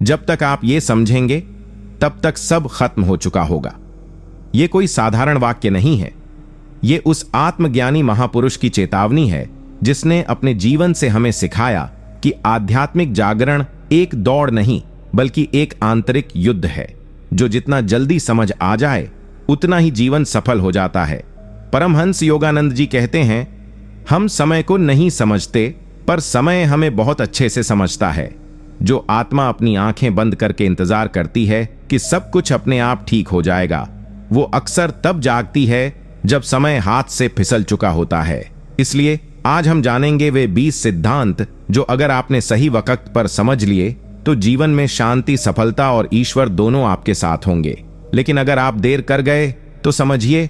जब तक आप ये समझेंगे तब तक सब खत्म हो चुका होगा। ये कोई साधारण वाक्य नहीं है, ये उस आत्मज्ञानी महापुरुष की चेतावनी है जिसने अपने जीवन से हमें सिखाया कि आध्यात्मिक जागरण एक दौड़ नहीं बल्कि एक आंतरिक युद्ध है, जो जितना जल्दी समझ आ जाए उतना ही जीवन सफल हो जाता है। परमहंस योगानंद जी कहते हैं, हम समय को नहीं समझते पर समय हमें बहुत अच्छे से समझता है। जो आत्मा अपनी आंखें बंद करके इंतजार करती है कि सब कुछ अपने आप ठीक हो जाएगा, वो अक्सर तब जागती है जब समय हाथ से फिसल चुका होता है। इसलिए आज हम जानेंगे वे 20 सिद्धांत जो अगर आपने सही वक्त पर समझ लिए तो जीवन में शांति, सफलता और ईश्वर दोनों आपके साथ होंगे। लेकिन अगर आप देर कर गए तो समझिए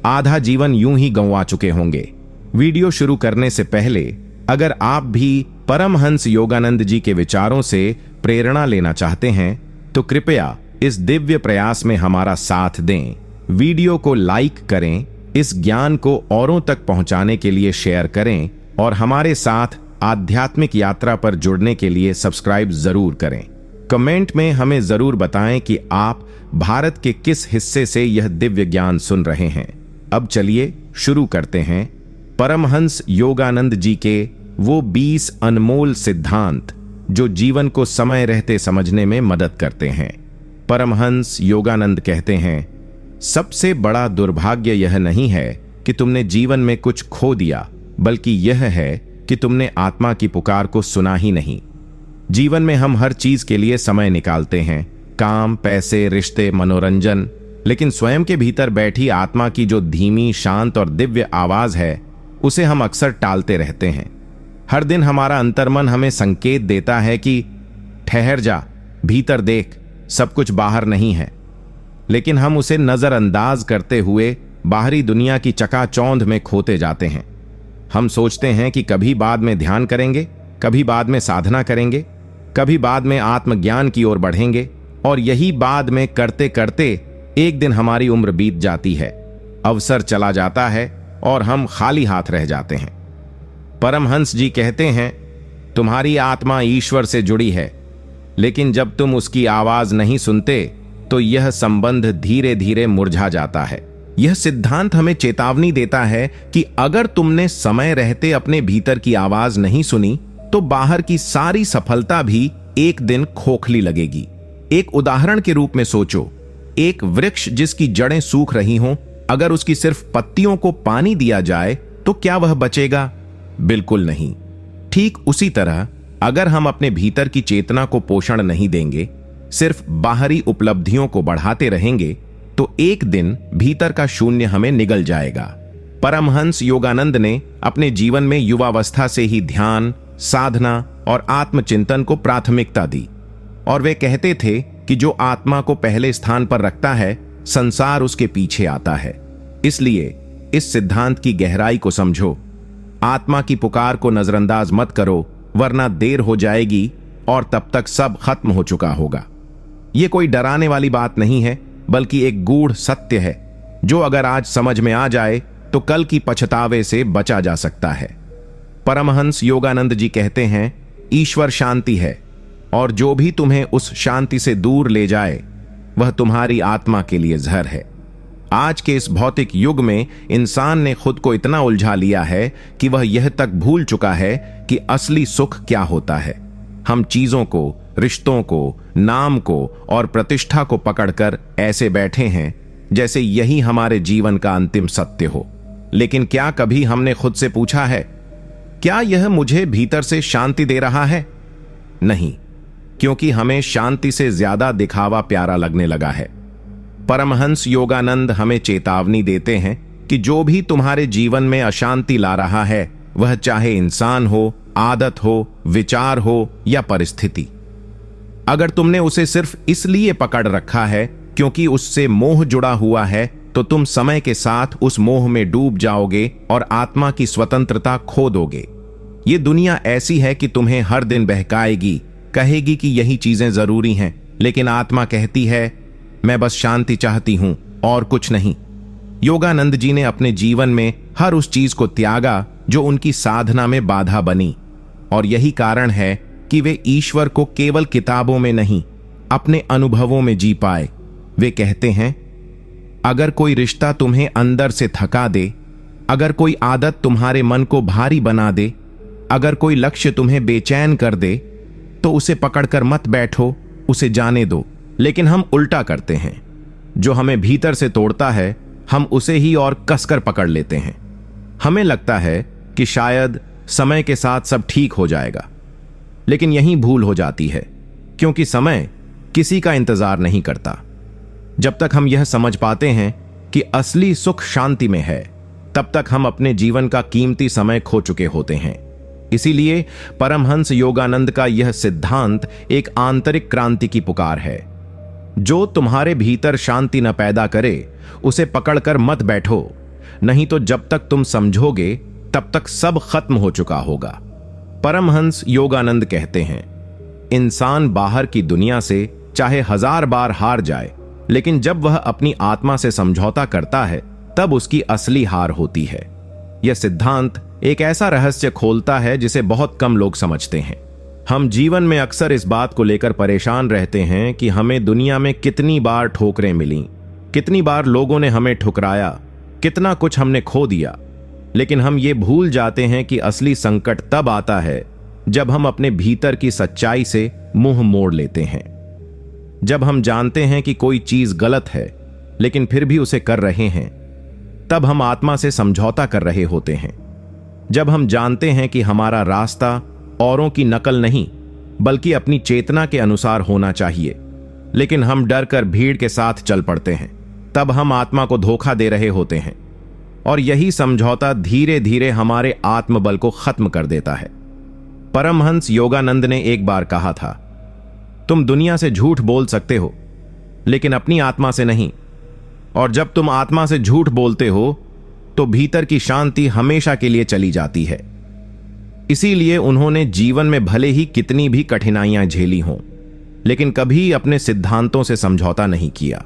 आधा जीवन यूं ही गंवा चुके होंगे। वीडियो शुरू करने से पहले अगर आप भी परमहंस योगानंद जी के विचारों से प्रेरणा लेना चाहते हैं तो कृपया इस दिव्य प्रयास में हमारा साथ दें। वीडियो को लाइक करें, इस ज्ञान को औरों तक पहुंचाने के लिए शेयर करें और हमारे साथ आध्यात्मिक यात्रा पर जुड़ने के लिए सब्सक्राइब जरूर करें। कमेंट में हमें जरूर बताएं कि आप भारत के किस हिस्से से यह दिव्य ज्ञान सुन रहे हैं। अब चलिए शुरू करते हैं परमहंस योगानंद जी के वो 20 अनमोल सिद्धांत जो जीवन को समय रहते समझने में मदद करते हैं। परमहंस योगानंद कहते हैं, सबसे बड़ा दुर्भाग्य यह नहीं है कि तुमने जीवन में कुछ खो दिया, बल्कि यह है कि तुमने आत्मा की पुकार को सुना ही नहीं। जीवन में हम हर चीज के लिए समय निकालते हैं, काम, पैसे, रिश्ते, मनोरंजन, लेकिन स्वयं के भीतर बैठी आत्मा की जो धीमी, शांत और दिव्य आवाज है उसे हम अक्सर टालते रहते हैं। हर दिन हमारा अंतर्मन हमें संकेत देता है कि ठहर जा, भीतर देख, सब कुछ बाहर नहीं है। लेकिन हम उसे नजरअंदाज करते हुए बाहरी दुनिया की चकाचौंध में खोते जाते हैं। हम सोचते हैं कि कभी बाद में ध्यान करेंगे, कभी बाद में साधना करेंगे, कभी बाद में आत्मज्ञान की ओर बढ़ेंगे, और यही बाद में करते करते एक दिन हमारी उम्र बीत जाती है, अवसर चला जाता है और हम खाली हाथ रह जाते हैं। परमहंस जी कहते हैं, तुम्हारी आत्मा ईश्वर से जुड़ी है, लेकिन जब तुम उसकी आवाज नहीं सुनते तो यह संबंध धीरे धीरे मुरझा जाता है। यह सिद्धांत हमें चेतावनी देता है कि अगर तुमने समय रहते अपने भीतर की आवाज नहीं सुनी तो बाहर की सारी सफलता भी एक दिन खोखली लगेगी। एक उदाहरण के रूप में सोचो, एक वृक्ष जिसकी जड़ें सूख रही हों, अगर उसकी सिर्फ पत्तियों को पानी दिया जाए तो क्या वह बचेगा? बिल्कुल नहीं। ठीक उसी तरह अगर हम अपने भीतर की चेतना को पोषण नहीं देंगे, सिर्फ बाहरी उपलब्धियों को बढ़ाते रहेंगे, तो एक दिन भीतर का शून्य हमें निगल जाएगा। परमहंस योगानंद ने अपने जीवन में युवावस्था से ही ध्यान, साधना और आत्मचिंतन को प्राथमिकता दी, और वे कहते थे कि जो आत्मा को पहले स्थान पर रखता है, संसार उसके पीछे आता है। इसलिए इस सिद्धांत की गहराई को समझो। आत्मा की पुकार को नजरअंदाज मत करो, वरना देर हो जाएगी और तब तक सब खत्म हो चुका होगा। यह कोई डराने वाली बात नहीं है, बल्कि एक गूढ़ सत्य है जो अगर आज समझ में आ जाए तो कल की पछतावे से बचा जा सकता है। परमहंस योगानंद जी कहते हैं, ईश्वर शांति है, और जो भी तुम्हें उस शांति से दूर ले जाए वह तुम्हारी आत्मा के लिए जहर है। आज के इस भौतिक युग में इंसान ने खुद को इतना उलझा लिया है कि वह यह तक भूल चुका है कि असली सुख क्या होता है। हम चीजों को, रिश्तों को, नाम को और प्रतिष्ठा को पकड़कर ऐसे बैठे हैं जैसे यही हमारे जीवन का अंतिम सत्य हो। लेकिन क्या कभी हमने खुद से पूछा है, क्या यह मुझे भीतर से शांति दे रहा है? नहीं, क्योंकि हमें शांति से ज्यादा दिखावा प्यारा लगने लगा है। परमहंस योगानंद हमें चेतावनी देते हैं कि जो भी तुम्हारे जीवन में अशांति ला रहा है, वह चाहे इंसान हो, आदत हो, विचार हो या परिस्थिति, अगर तुमने उसे सिर्फ इसलिए पकड़ रखा है क्योंकि उससे मोह जुड़ा हुआ है, तो तुम समय के साथ उस मोह में डूब जाओगे और आत्मा की स्वतंत्रता खो दोगे। ये दुनिया ऐसी है कि तुम्हें हर दिन बहकाएगी, कहेगी कि यही चीजें जरूरी हैं, लेकिन आत्मा कहती है, मैं बस शांति चाहती हूं और कुछ नहीं। योगानंद जी ने अपने जीवन में हर उस चीज को त्यागा जो उनकी साधना में बाधा बनी, और यही कारण है कि वे ईश्वर को केवल किताबों में नहीं अपने अनुभवों में जी पाए। वे कहते हैं, अगर कोई रिश्ता तुम्हें अंदर से थका दे, अगर कोई आदत तुम्हारे मन को भारी बना दे, अगर कोई लक्ष्य तुम्हें बेचैन कर दे, तो उसे पकड़कर मत बैठो, उसे जाने दो। लेकिन हम उल्टा करते हैं। जो हमें भीतर से तोड़ता है, हम उसे ही और कसकर पकड़ लेते हैं। हमें लगता है कि शायद समय के साथ सब ठीक हो जाएगा, लेकिन यही भूल हो जाती है, क्योंकि समय किसी का इंतजार नहीं करता। जब तक हम यह समझ पाते हैं कि असली सुख शांति में है, तब तक हम अपने जीवन का कीमती समय खो चुके होते हैं। इसीलिए परमहंस योगानंद का यह सिद्धांत एक आंतरिक क्रांति की पुकार है। जो तुम्हारे भीतर शांति न पैदा करे, उसे पकड़कर मत बैठो, नहीं तो जब तक तुम समझोगे तब तक सब खत्म हो चुका होगा। परमहंस योगानंद कहते हैं, इंसान बाहर की दुनिया से चाहे 1000 बार हार जाए, लेकिन जब वह अपनी आत्मा से समझौता करता है, तब उसकी असली हार होती है। यह सिद्धांत एक ऐसा रहस्य खोलता है जिसे बहुत कम लोग समझते हैं। हम जीवन में अक्सर इस बात को लेकर परेशान रहते हैं कि हमें दुनिया में कितनी बार ठोकरें मिली, कितनी बार लोगों ने हमें ठुकराया, कितना कुछ हमने खो दिया। लेकिन हम ये भूल जाते हैं कि असली संकट तब आता है जब हम अपने भीतर की सच्चाई से मुंह मोड़ लेते हैं। जब हम जानते हैं कि कोई चीज गलत है, लेकिन फिर भी उसे कर रहे हैं, तब हम आत्मा से समझौता कर रहे होते हैं। जब हम जानते हैं कि हमारा रास्ता औरों की नकल नहीं, बल्कि अपनी चेतना के अनुसार होना चाहिए, लेकिन हम डर कर भीड़ के साथ चल पड़ते हैं, तब हम आत्मा को धोखा दे रहे होते हैं। और यही समझौता धीरे धीरे हमारे आत्मबल को खत्म कर देता है। परमहंस योगानंद ने एक बार कहा था, तुम दुनिया से झूठ बोल सकते हो, लेकिन अपनी आत्मा से नहीं। और जब तुम आत्मा से झूठ बोलते हो, तो भीतर की शांति हमेशा के लिए चली जाती है। इसीलिए उन्होंने जीवन में भले ही कितनी भी कठिनाइयां झेली हों, लेकिन कभी अपने सिद्धांतों से समझौता नहीं किया।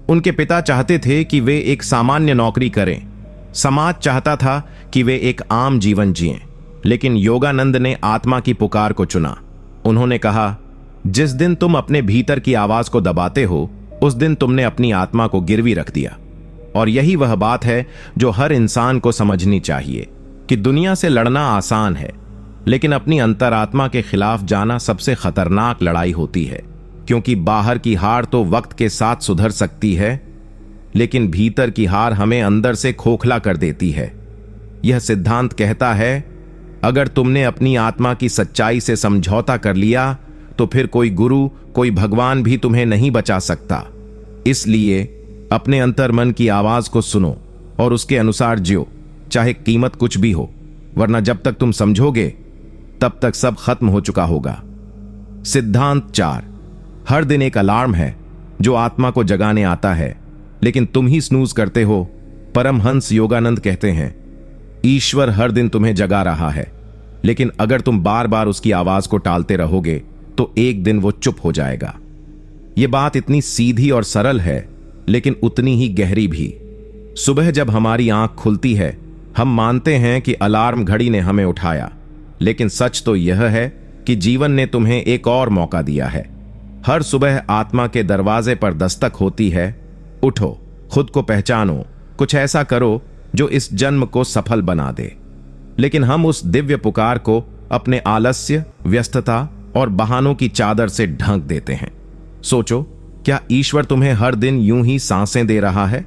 उनके पिता चाहते थे कि वे एक सामान्य नौकरी करें, समाज चाहता था कि वे एक आम जीवन जिएं, लेकिन योगानंद ने आत्मा की पुकार को चुना। उन्होंने कहा, जिस दिन तुम अपने भीतर की आवाज को दबाते हो, उस दिन तुमने अपनी आत्मा को गिरवी रख दिया। और यही वह बात है जो हर इंसान को समझनी चाहिए कि दुनिया से लड़ना आसान है, लेकिन अपनी अंतरात्मा के खिलाफ जाना सबसे खतरनाक लड़ाई होती है। क्योंकि बाहर की हार तो वक्त के साथ सुधर सकती है, लेकिन भीतर की हार हमें अंदर से खोखला कर देती है। यह सिद्धांत कहता है, अगर तुमने अपनी आत्मा की सच्चाई से समझौता कर लिया, तो फिर कोई गुरु, कोई भगवान भी तुम्हें नहीं बचा सकता। इसलिए अपने अंतर्मन की आवाज को सुनो और उसके अनुसार जियो, चाहे कीमत कुछ भी हो, वरना जब तक तुम समझोगे तब तक सब खत्म हो चुका होगा। सिद्धांत 4, हर दिन एक अलार्म है जो आत्मा को जगाने आता है, लेकिन तुम ही स्नूज करते हो। परमहंस योगानंद कहते हैं, ईश्वर हर दिन तुम्हें जगा रहा है, लेकिन अगर तुम बार बार उसकी आवाज को टालते रहोगे तो एक दिन वो चुप हो जाएगा। यह बात इतनी सीधी और सरल है, लेकिन उतनी ही गहरी भी। सुबह जब हमारी आंख खुलती है, हम मानते हैं कि अलार्म घड़ी ने हमें उठाया, लेकिन सच तो यह है कि जीवन ने तुम्हें एक और मौका दिया है। हर सुबह आत्मा के दरवाजे पर दस्तक होती है, उठो, खुद को पहचानो, कुछ ऐसा करो जो इस जन्म को सफल बना दे। लेकिन हम उस दिव्य पुकार को अपने आलस्य, व्यस्तता और बहानों की चादर से ढक देते हैं। सोचो, क्या ईश्वर तुम्हें हर दिन यूं ही सांसें दे रहा है?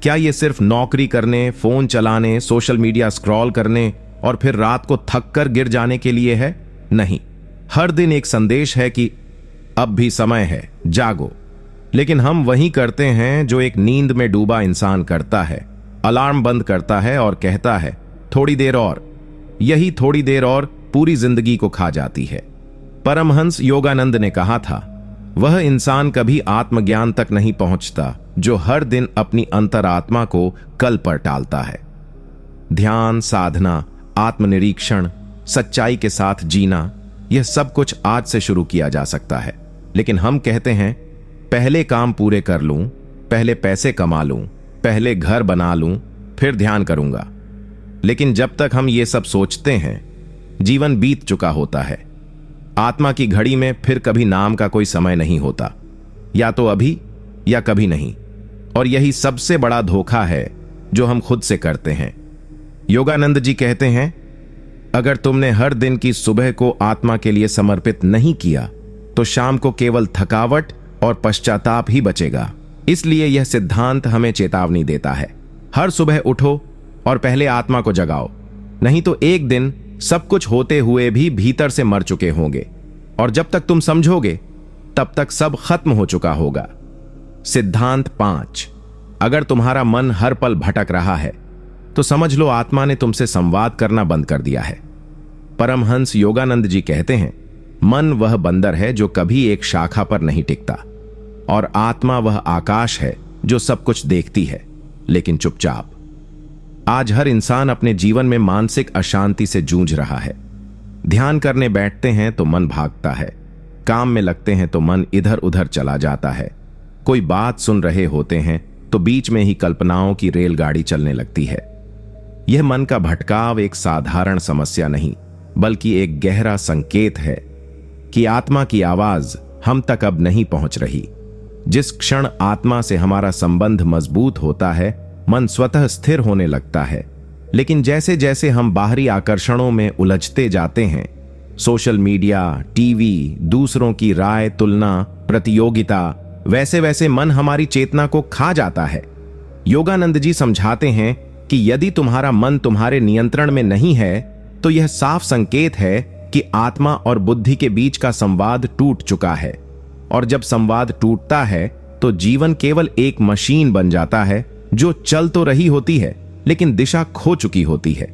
क्या ये सिर्फ नौकरी करने, फोन चलाने, सोशल मीडिया स्क्रॉल करने और फिर रात को थक कर गिर जाने के लिए है? नहीं, हर दिन एक संदेश है कि अब भी समय है, जागो। लेकिन हम वही करते हैं जो एक नींद में डूबा इंसान करता है। अलार्म बंद करता है और कहता है, थोड़ी देर और। यही थोड़ी देर और पूरी जिंदगी को खा जाती है। परमहंस योगानंद ने कहा था, वह इंसान कभी आत्मज्ञान तक नहीं पहुंचता जो हर दिन अपनी अंतरात्मा को कल पर टालता है। ध्यान, साधना, आत्मनिरीक्षण, सच्चाई के साथ जीना, यह सब कुछ आज से शुरू किया जा सकता है। लेकिन हम कहते हैं, पहले काम पूरे कर लूं, पहले पैसे कमा लूं, पहले घर बना लूं, फिर ध्यान करूंगा। लेकिन जब तक हम ये सब सोचते हैं, जीवन बीत चुका होता है। आत्मा की घड़ी में फिर कभी नाम का कोई समय नहीं होता, या तो अभी या कभी नहीं। और यही सबसे बड़ा धोखा है जो हम खुद से करते हैं। योगानंद जी कहते हैं, अगर तुमने हर दिन की सुबह को आत्मा के लिए समर्पित नहीं किया तो शाम को केवल थकावट और पश्चाताप ही बचेगा। इसलिए यह सिद्धांत हमें चेतावनी देता है, हर सुबह उठो और पहले आत्मा को जगाओ, नहीं तो एक दिन सब कुछ होते हुए भी भीतर से मर चुके होंगे, और जब तक तुम समझोगे तब तक सब खत्म हो चुका होगा। सिद्धांत 5, अगर तुम्हारा मन हर पल भटक रहा है तो समझ लो आत्मा ने तुमसे संवाद करना बंद कर दिया है। परमहंस योगानंद जी कहते हैं, मन वह बंदर है जो कभी एक शाखा पर नहीं टिकता, और आत्मा वह आकाश है जो सब कुछ देखती है लेकिन चुपचाप। आज हर इंसान अपने जीवन में मानसिक अशांति से जूझ रहा है। ध्यान करने बैठते हैं तो मन भागता है, काम में लगते हैं तो मन इधर उधर चला जाता है, कोई बात सुन रहे होते हैं तो बीच में ही कल्पनाओं की रेलगाड़ी चलने लगती है। यह मन का भटकाव एक साधारण समस्या नहीं, बल्कि एक गहरा संकेत है कि आत्मा की आवाज हम तक अब नहीं पहुंच रही। जिस क्षण आत्मा से हमारा संबंध मजबूत होता है, मन स्वतः स्थिर होने लगता है। लेकिन जैसे जैसे हम बाहरी आकर्षणों में उलझते जाते हैं, सोशल मीडिया, टीवी, दूसरों की राय, तुलना, प्रतियोगिता, वैसे वैसे मन हमारी चेतना को खा जाता है। योगानंद जी समझाते हैं कि यदि तुम्हारा मन तुम्हारे नियंत्रण में नहीं है तो यह साफ संकेत है कि आत्मा और बुद्धि के बीच का संवाद टूट चुका है। और जब संवाद टूटता है तो जीवन केवल एक मशीन बन जाता है जो चल तो रही होती है लेकिन दिशा खो चुकी होती है।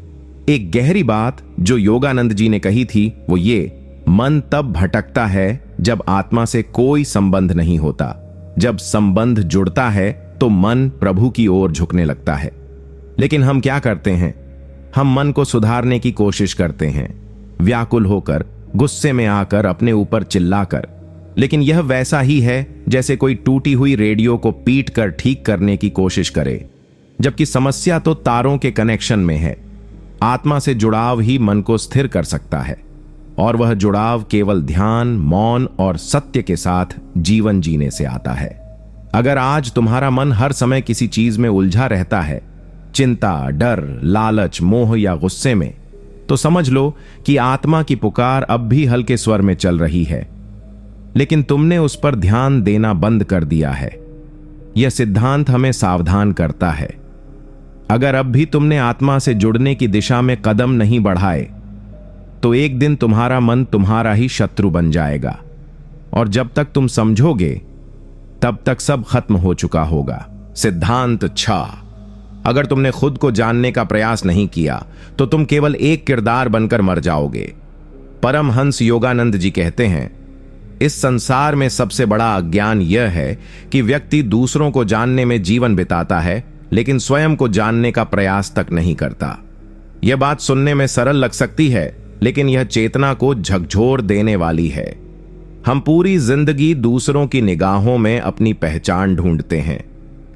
एक गहरी बात जो योगानंद जी ने कही थी वो ये, मन तब भटकता है जब आत्मा से कोई संबंध नहीं होता। जब संबंध जुड़ता है तो मन प्रभु की ओर झुकने लगता है। लेकिन हम क्या करते हैं? हम मन को सुधारने की कोशिश करते हैं, व्याकुल होकर, गुस्से में आकर, अपने ऊपर चिल्लाकर। लेकिन यह वैसा ही है जैसे कोई टूटी हुई रेडियो को पीट कर ठीक करने की कोशिश करे, जबकि समस्या तो तारों के कनेक्शन में है। आत्मा से जुड़ाव ही मन को स्थिर कर सकता है, और वह जुड़ाव केवल ध्यान, मौन और सत्य के साथ जीवन जीने से आता है। अगर आज तुम्हारा मन हर समय किसी चीज में उलझा रहता है, चिंता, डर, लालच, मोह या गुस्से में, तो समझ लो कि आत्मा की पुकार अब भी हल्के स्वर में चल रही है, लेकिन तुमने उस पर ध्यान देना बंद कर दिया है। यह सिद्धांत हमें सावधान करता है। अगर अब भी तुमने आत्मा से जुड़ने की दिशा में कदम नहीं बढ़ाए तो एक दिन तुम्हारा मन तुम्हारा ही शत्रु बन जाएगा, और जब तक तुम समझोगे तब तक सब खत्म हो चुका होगा। सिद्धांत 6, अगर तुमने खुद को जानने का प्रयास नहीं किया तो तुम केवल एक किरदार बनकर मर जाओगे। परमहंस योगानंद जी कहते हैं, इस संसार में सबसे बड़ा अज्ञान यह है कि व्यक्ति दूसरों को जानने में जीवन बिताता है लेकिन स्वयं को जानने का प्रयास तक नहीं करता। यह बात सुनने में सरल लग सकती है, लेकिन यह चेतना को झकझोर देने वाली है। हम पूरी जिंदगी दूसरों की निगाहों में अपनी पहचान ढूंढते हैं।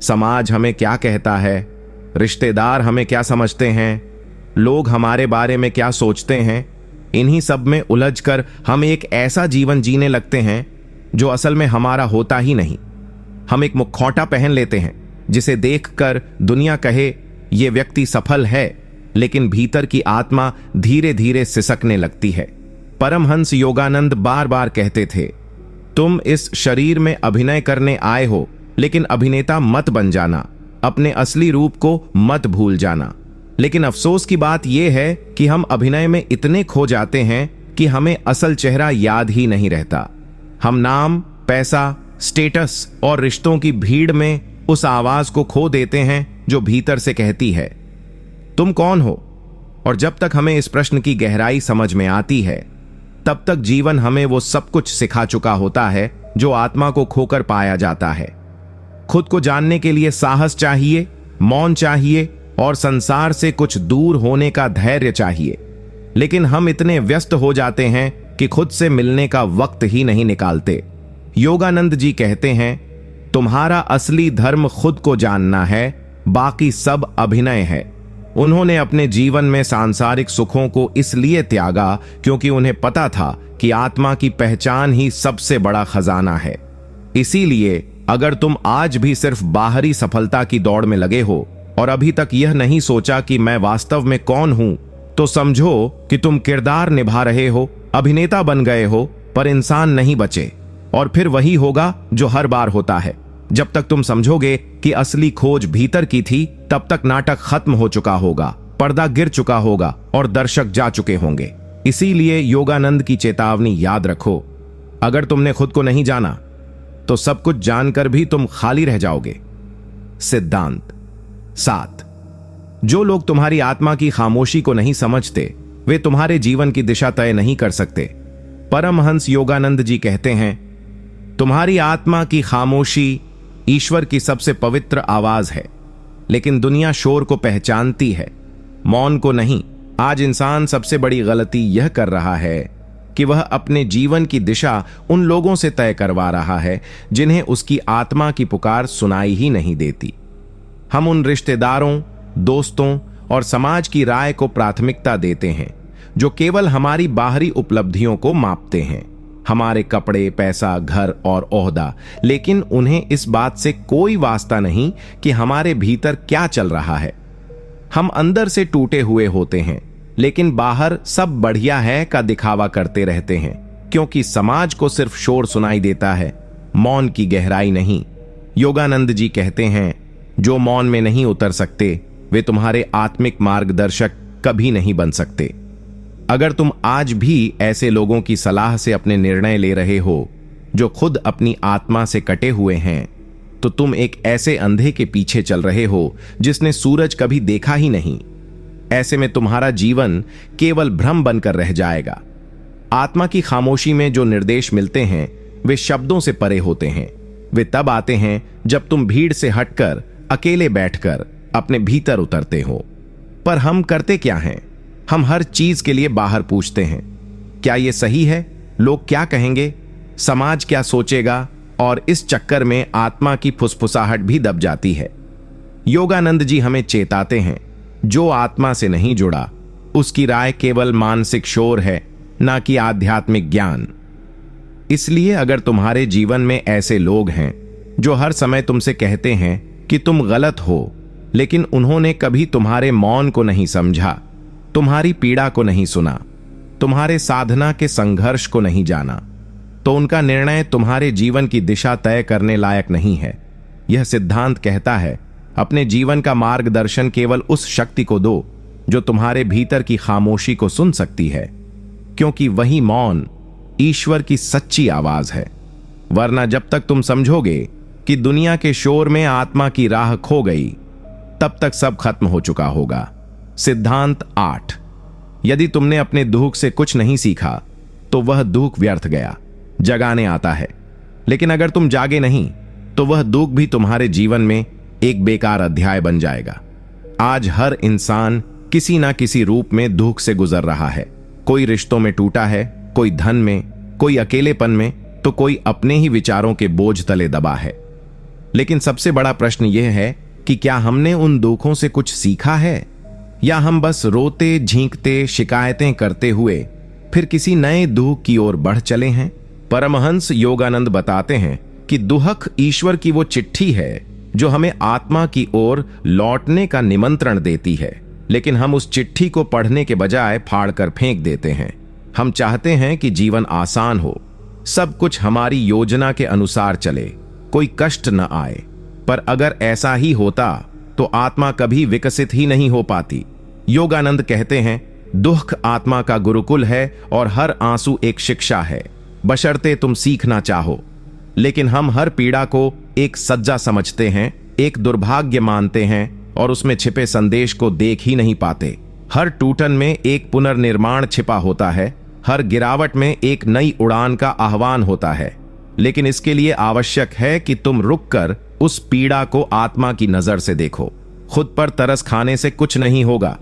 समाज हमें क्या कहता है, रिश्तेदार हमें क्या समझते हैं, लोग हमारे बारे में क्या सोचते हैं, इन्हीं सब में उलझकर हम एक ऐसा जीवन जीने लगते हैं जो असल में हमारा होता ही नहीं। हम एक मुखौटा पहन लेते हैं जिसे देखकर दुनिया कहे ये व्यक्ति सफल है, लेकिन भीतर की आत्मा धीरे धीरे सिसकने लगती है। परमहंस योगानंद बार बार कहते थे, तुम इस शरीर में अभिनय करने आए हो, लेकिन अभिनेता मत बन जाना, अपने असली रूप को मत भूल जाना। लेकिन अफसोस की बात यह है कि हम अभिनय में इतने खो जाते हैं कि हमें असल चेहरा याद ही नहीं रहता। हम नाम, पैसा, स्टेटस और रिश्तों की भीड़ में उस आवाज को खो देते हैं जो भीतर से कहती है, तुम कौन हो? और जब तक हमें इस प्रश्न की गहराई समझ में आती है, तब तक जीवन हमें वो सब कुछ सिखा चुका होता है जो आत्मा को खोकर पाया जाता है। खुद को जानने के लिए साहस चाहिए, मौन चाहिए और संसार से कुछ दूर होने का धैर्य चाहिए। लेकिन हम इतने व्यस्त हो जाते हैं कि खुद से मिलने का वक्त ही नहीं निकालते। योगानंद जी कहते हैं, तुम्हारा असली धर्म खुद को जानना है, बाकी सब अभिनय है। उन्होंने अपने जीवन में सांसारिक सुखों को इसलिए त्यागा क्योंकि उन्हें पता था कि आत्मा की पहचान ही सबसे बड़ा खजाना है। इसीलिए अगर तुम आज भी सिर्फ बाहरी सफलता की दौड़ में लगे हो और अभी तक यह नहीं सोचा कि मैं वास्तव में कौन हूं, तो समझो कि तुम किरदार निभा रहे हो, अभिनेता बन गए हो, पर इंसान नहीं बचे। और फिर वही होगा जो हर बार होता है। जब तक तुम समझोगे कि असली खोज भीतर की थी, तब तक नाटक खत्म हो चुका होगा, पर्दा गिर चुका होगा और दर्शक जा चुके होंगे। इसीलिए योगानंद की चेतावनी याद रखो, अगर तुमने खुद को नहीं जाना तो सब कुछ जानकर भी तुम खाली रह जाओगे। सिद्धांत 7। जो लोग तुम्हारी आत्मा की खामोशी को नहीं समझते, वे तुम्हारे जीवन की दिशा तय नहीं कर सकते। परमहंस योगानंद जी कहते हैं, तुम्हारी आत्मा की खामोशी ईश्वर की सबसे पवित्र आवाज है, लेकिन दुनिया शोर को पहचानती है, मौन को नहीं। आज इंसान सबसे बड़ी गलती यह कर रहा है कि वह अपने जीवन की दिशा उन लोगों से तय करवा रहा है जिन्हें उसकी आत्मा की पुकार सुनाई ही नहीं देती। हम उन रिश्तेदारों, दोस्तों और समाज की राय को प्राथमिकता देते हैं जो केवल हमारी बाहरी उपलब्धियों को मापते हैं, हमारे कपड़े, पैसा, घर और ओहदा, लेकिन उन्हें इस बात से कोई वास्ता नहीं कि हमारे भीतर क्या चल रहा है। हम अंदर से टूटे हुए होते हैं, लेकिन बाहर सब बढ़िया है का दिखावा करते रहते हैं, क्योंकि समाज को सिर्फ शोर सुनाई देता है, मौन की गहराई नहीं। योगानंद जी कहते हैं, जो मौन में नहीं उतर सकते, वे तुम्हारे आत्मिक मार्गदर्शक कभी नहीं बन सकते। अगर तुम आज भी ऐसे लोगों की सलाह से अपने निर्णय ले रहे हो जो खुद अपनी आत्मा से कटे हुए हैं, तो तुम एक ऐसे अंधे के पीछे चल रहे हो जिसने सूरज कभी देखा ही नहीं। ऐसे में तुम्हारा जीवन केवल भ्रम बनकर रह जाएगा। आत्मा की खामोशी में जो निर्देश मिलते हैं वे शब्दों से परे होते हैं। वे तब आते हैं जब तुम भीड़ से हटकर अकेले बैठकर अपने भीतर उतरते हो। पर हम करते क्या हैं? हम हर चीज के लिए बाहर पूछते हैं, क्या यह सही है? लोग क्या कहेंगे? समाज क्या सोचेगा? और इस चक्कर में आत्मा की फुसफुसाहट भी दब जाती है। योगानंद जी हमें चेताते हैं, जो आत्मा से नहीं जुड़ा उसकी राय केवल मानसिक शोर है, ना कि आध्यात्मिक ज्ञान। इसलिए अगर तुम्हारे जीवन में ऐसे लोग हैं जो हर समय तुमसे कहते हैं कि तुम गलत हो, लेकिन उन्होंने कभी तुम्हारे मौन को नहीं समझा, तुम्हारी पीड़ा को नहीं सुना, तुम्हारे साधना के संघर्ष को नहीं जाना, तो उनका निर्णय तुम्हारे जीवन की दिशा तय करने लायक नहीं है। यह सिद्धांत कहता है, अपने जीवन का मार्गदर्शन केवल उस शक्ति को दो जो तुम्हारे भीतर की खामोशी को सुन सकती है, क्योंकि वही मौन ईश्वर की सच्ची आवाज है। वरना जब तक तुम समझोगे कि दुनिया के शोर में आत्मा की राह खो गई, तब तक सब खत्म हो चुका होगा। सिद्धांत 8। यदि तुमने अपने दुख से कुछ नहीं सीखा तो वह दुख व्यर्थ गया, जगाने आता है। लेकिन अगर तुम जागे नहीं तो वह दुख भी तुम्हारे जीवन में एक बेकार अध्याय बन जाएगा। आज हर इंसान किसी ना किसी रूप में दुख से गुजर रहा है। कोई रिश्तों में टूटा है, कोई धन में, कोई अकेलेपन में, तो कोई अपने ही विचारों के बोझ तले दबा है। लेकिन सबसे बड़ा प्रश्न यह है कि क्या हमने उन दुखों से कुछ सीखा है, या हम बस रोते झींकते शिकायतें करते हुए फिर किसी नए दुख की ओर बढ़ चले हैं? परमहंस योगानंद बताते हैं कि दुहक ईश्वर की वो चिट्ठी है जो हमें आत्मा की ओर लौटने का निमंत्रण देती है, लेकिन हम उस चिट्ठी को पढ़ने के बजाय फाड़कर फेंक देते हैं। हम चाहते हैं कि जीवन आसान हो, सब कुछ हमारी योजना के अनुसार चले, कोई कष्ट न आए। पर अगर ऐसा ही होता तो आत्मा कभी विकसित ही नहीं हो पाती। योगानंद कहते हैं, दुख आत्मा का गुरुकुल है और हर आंसू एक शिक्षा है, बशर्ते तुम सीखना चाहो। लेकिन हम हर पीड़ा को एक सज्जा समझते हैं, एक दुर्भाग्य मानते हैं और उसमें छिपे संदेश को देख ही नहीं पाते। हर टूटन में एक पुनर्निर्माण छिपा होता है, हर गिरावट में एक नई उड़ान का आह्वान होता है। लेकिन इसके लिए आवश्यक है कि तुम रुककर उस पीड़ा को आत्मा की नजर से देखो। खुद पर तरस खाने से कुछ नहीं होगा।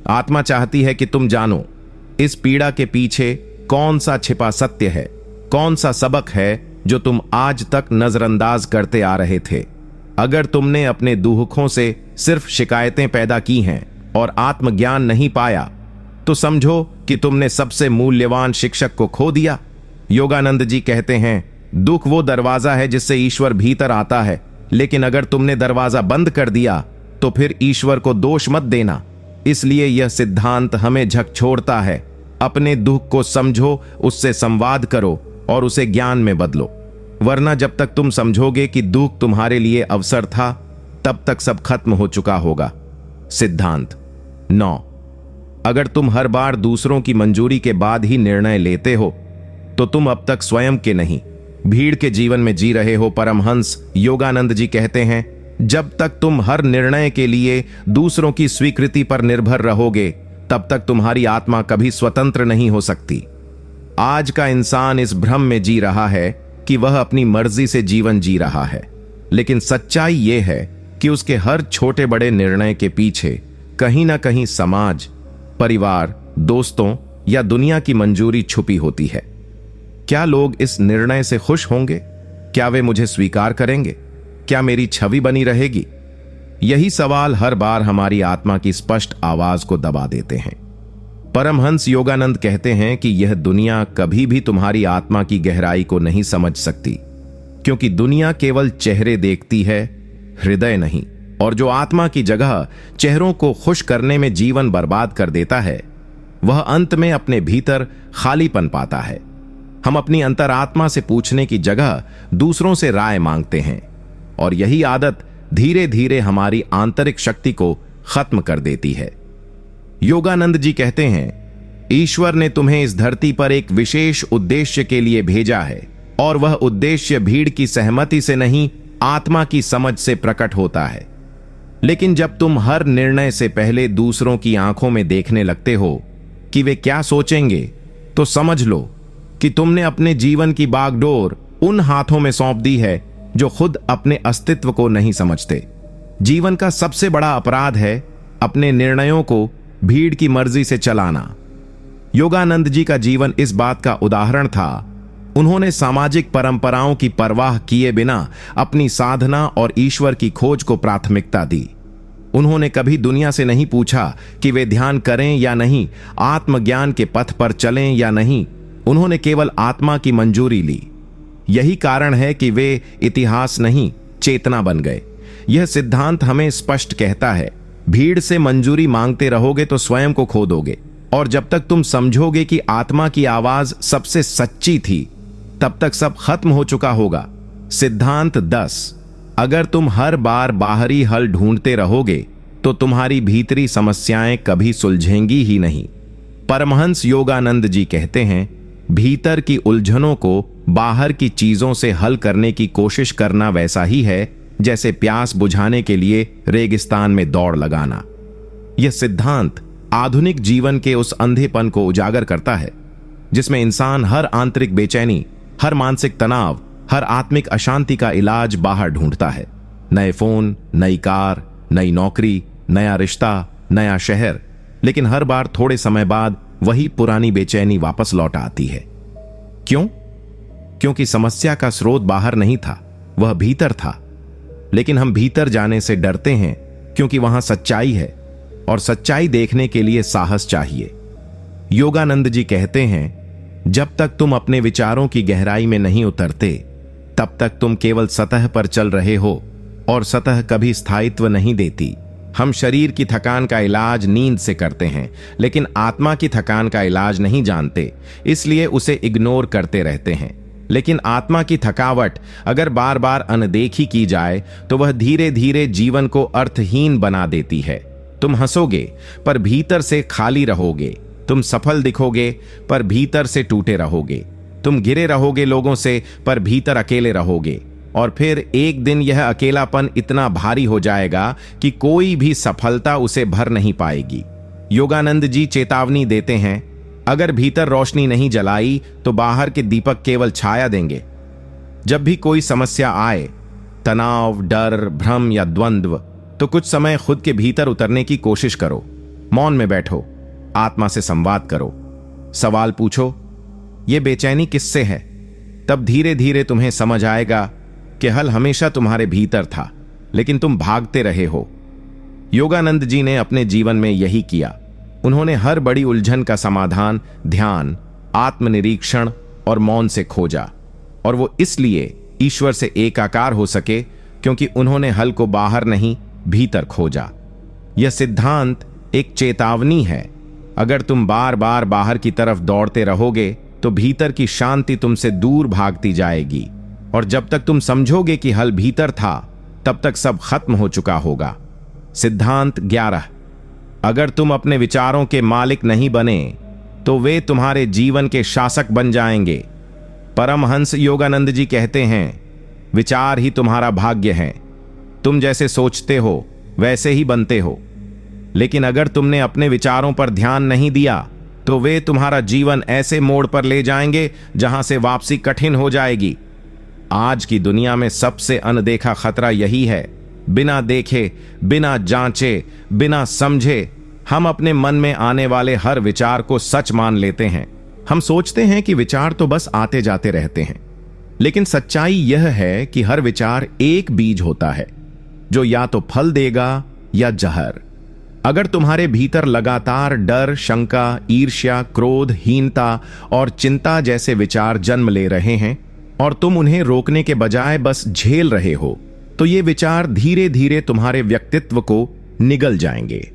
आत्मा चाहती है कि तुम जानो इस पीड़ा के पीछे कौन सा छिपा सत्य है, कौन सा सबक है जो तुम आज तक नजरअंदाज करते आ रहे थे। अगर तुमने अपने दुखों से सिर्फ शिकायतें पैदा की हैं, और आत्मज्ञान नहीं पाया तो समझो कि तुमने सबसे मूल्यवान शिक्षक को खो दिया। योगानंद जी कहते हैं, दुख वो दरवाजा है जिससे ईश्वर भीतर आता है, लेकिन अगर तुमने दरवाजा बंद कर दिया तो फिर ईश्वर को दोष मत देना। इसलिए यह सिद्धांत हमें झकझोरता है, अपने दुख को समझो, उससे संवाद करो और उसे ज्ञान में बदलो। वरना जब तक तुम समझोगे कि दुख तुम्हारे लिए अवसर था, तब तक सब खत्म हो चुका होगा। सिद्धांत 9। अगर तुम हर बार दूसरों की मंजूरी के बाद ही निर्णय लेते हो तो तुम अब तक स्वयं के नहीं, भीड़ के जीवन में जी रहे हो। परमहंस योगानंद जी कहते हैं, जब तक तुम हर निर्णय के लिए दूसरों की स्वीकृति पर निर्भर रहोगे, तब तक तुम्हारी आत्मा कभी स्वतंत्र नहीं हो सकती। आज का इंसान इस भ्रम में जी रहा है कि वह अपनी मर्जी से जीवन जी रहा है, लेकिन सच्चाई यह है कि उसके हर छोटे बड़े निर्णय के पीछे कहीं ना कहीं समाज, परिवार, दोस्तों या दुनिया की मंजूरी छुपी होती है। क्या लोग इस निर्णय से खुश होंगे? क्या वे मुझे स्वीकार करेंगे? क्या मेरी छवि बनी रहेगी? यही सवाल हर बार हमारी आत्मा की स्पष्ट आवाज को दबा देते हैं। परमहंस योगानंद कहते हैं कि यह दुनिया कभी भी तुम्हारी आत्मा की गहराई को नहीं समझ सकती, क्योंकि दुनिया केवल चेहरे देखती है, हृदय नहीं। और जो आत्मा की जगह चेहरों को खुश करने में जीवन बर्बाद कर देता है, वह अंत में अपने भीतर खालीपन पाता है। हम अपनी अंतरात्मा से पूछने की जगह दूसरों से राय मांगते हैं, और यही आदत धीरे धीरे हमारी आंतरिक शक्ति को खत्म कर देती है। योगानंद जी कहते हैं, ईश्वर ने तुम्हें इस धरती पर एक विशेष उद्देश्य के लिए भेजा है, और वह उद्देश्य भीड़ की सहमति से नहीं, आत्मा की समझ से प्रकट होता है। लेकिन जब तुम हर निर्णय से पहले दूसरों की आंखों में देखने लगते हो कि वे क्या सोचेंगे, तो समझ लो कि तुमने अपने जीवन की बागडोर उन हाथों में सौंप दी है जो खुद अपने अस्तित्व को नहीं समझते। जीवन का सबसे बड़ा अपराध है अपने निर्णयों को भीड़ की मर्जी से चलाना। योगानंद जी का जीवन इस बात का उदाहरण था। उन्होंने सामाजिक परंपराओं की परवाह किए बिना अपनी साधना और ईश्वर की खोज को प्राथमिकता दी। उन्होंने कभी दुनिया से नहीं पूछा कि वे ध्यान करें या नहीं, आत्मज्ञान के पथ पर चलें या नहीं। उन्होंने केवल आत्मा की मंजूरी ली। यही कारण है कि वे इतिहास नहीं, चेतना बन गए। यह सिद्धांत हमें स्पष्ट कहता है, भीड़ से मंजूरी मांगते रहोगे तो स्वयं को खो दोगे, और जब तक तुम समझोगे कि आत्मा की आवाज सबसे सच्ची थी, तब तक सब खत्म हो चुका होगा। सिद्धांत 10। अगर तुम हर बार बाहरी हल ढूंढते रहोगे तो तुम्हारी भीतरी समस्याएं कभी सुलझेंगी ही नहीं। परमहंस योगानंद जी कहते हैं, भीतर की उलझनों को बाहर की चीजों से हल करने की कोशिश करना वैसा ही है जैसे प्यास बुझाने के लिए रेगिस्तान में दौड़ लगाना। यह सिद्धांत आधुनिक जीवन के उस अंधेपन को उजागर करता है जिसमें इंसान हर आंतरिक बेचैनी, हर मानसिक तनाव, हर आत्मिक अशांति का इलाज बाहर ढूंढता है। नए फोन, नई कार, नई नौकरी, नया रिश्ता, नया शहर, लेकिन हर बार थोड़े समय बाद वही पुरानी बेचैनी वापस लौट आती है। क्यों? क्योंकि समस्या का स्रोत बाहर नहीं था, वह भीतर था। लेकिन हम भीतर जाने से डरते हैं क्योंकि वहां सच्चाई है, और सच्चाई देखने के लिए साहस चाहिए। योगानंद जी कहते हैं, जब तक तुम अपने विचारों की गहराई में नहीं उतरते, तब तक तुम केवल सतह पर चल रहे हो, और सतह कभी स्थायित्व नहीं देती। हम शरीर की थकान का इलाज नींद से करते हैं, लेकिन आत्मा की थकान का इलाज नहीं जानते, इसलिए उसे इग्नोर करते रहते हैं। लेकिन आत्मा की थकावट अगर बार बार अनदेखी की जाए तो वह धीरे धीरे जीवन को अर्थहीन बना देती है। तुम हंसोगे पर भीतर से खाली रहोगे, तुम सफल दिखोगे पर भीतर से टूटे रहोगे, तुम घिरे रहोगे लोगों से पर भीतर अकेले रहोगे, और फिर एक दिन यह अकेलापन इतना भारी हो जाएगा कि कोई भी सफलता उसे भर नहीं पाएगी। योगानंद जी चेतावनी देते हैं, अगर भीतर रोशनी नहीं जलाई तो बाहर के दीपक केवल छाया देंगे। जब भी कोई समस्या आए, तनाव, डर, भ्रम या द्वंद्व, तो कुछ समय खुद के भीतर उतरने की कोशिश करो। मौन में बैठो, आत्मा से संवाद करो, सवाल पूछो, ये बेचैनी किससे है? तब धीरे धीरे तुम्हें समझ आएगा कि हल हमेशा तुम्हारे भीतर था, लेकिन तुम भागते रहे हो। योगानंद जी ने अपने जीवन में यही किया। उन्होंने हर बड़ी उलझन का समाधान ध्यान, आत्मनिरीक्षण और मौन से खोजा, और वो इसलिए ईश्वर से एकाकार हो सके क्योंकि उन्होंने हल को बाहर नहीं, भीतर खोजा। यह सिद्धांत एक चेतावनी है। अगर तुम बार बार बाहर की तरफ दौड़ते रहोगे तो भीतर की शांति तुमसे दूर भागती जाएगी, और जब तक तुम समझोगे कि हल भीतर था तब तक सब खत्म हो चुका होगा। सिद्धांत 11। अगर तुम अपने विचारों के मालिक नहीं बने तो वे तुम्हारे जीवन के शासक बन जाएंगे। परमहंस योगानंद जी कहते हैं, विचार ही तुम्हारा भाग्य है। तुम जैसे सोचते हो वैसे ही बनते हो। लेकिन अगर तुमने अपने विचारों पर ध्यान नहीं दिया तो वे तुम्हारा जीवन ऐसे मोड़ पर ले जाएंगे जहां से वापसी कठिन हो जाएगी। आज की दुनिया में सबसे अनदेखा खतरा यही है। बिना देखे, बिना जांचे, बिना समझे हम अपने मन में आने वाले हर विचार को सच मान लेते हैं। हम सोचते हैं कि विचार तो बस आते जाते रहते हैं, लेकिन सच्चाई यह है कि हर विचार एक बीज होता है जो या तो फल देगा या जहर। अगर तुम्हारे भीतर लगातार डर, शंका, ईर्ष्या, क्रोध, हीनता और चिंता जैसे विचार जन्म ले रहे हैं और तुम उन्हें रोकने के बजाय बस झेल रहे हो, तो ये विचार धीरे धीरे तुम्हारे व्यक्तित्व को निगल जाएंगे।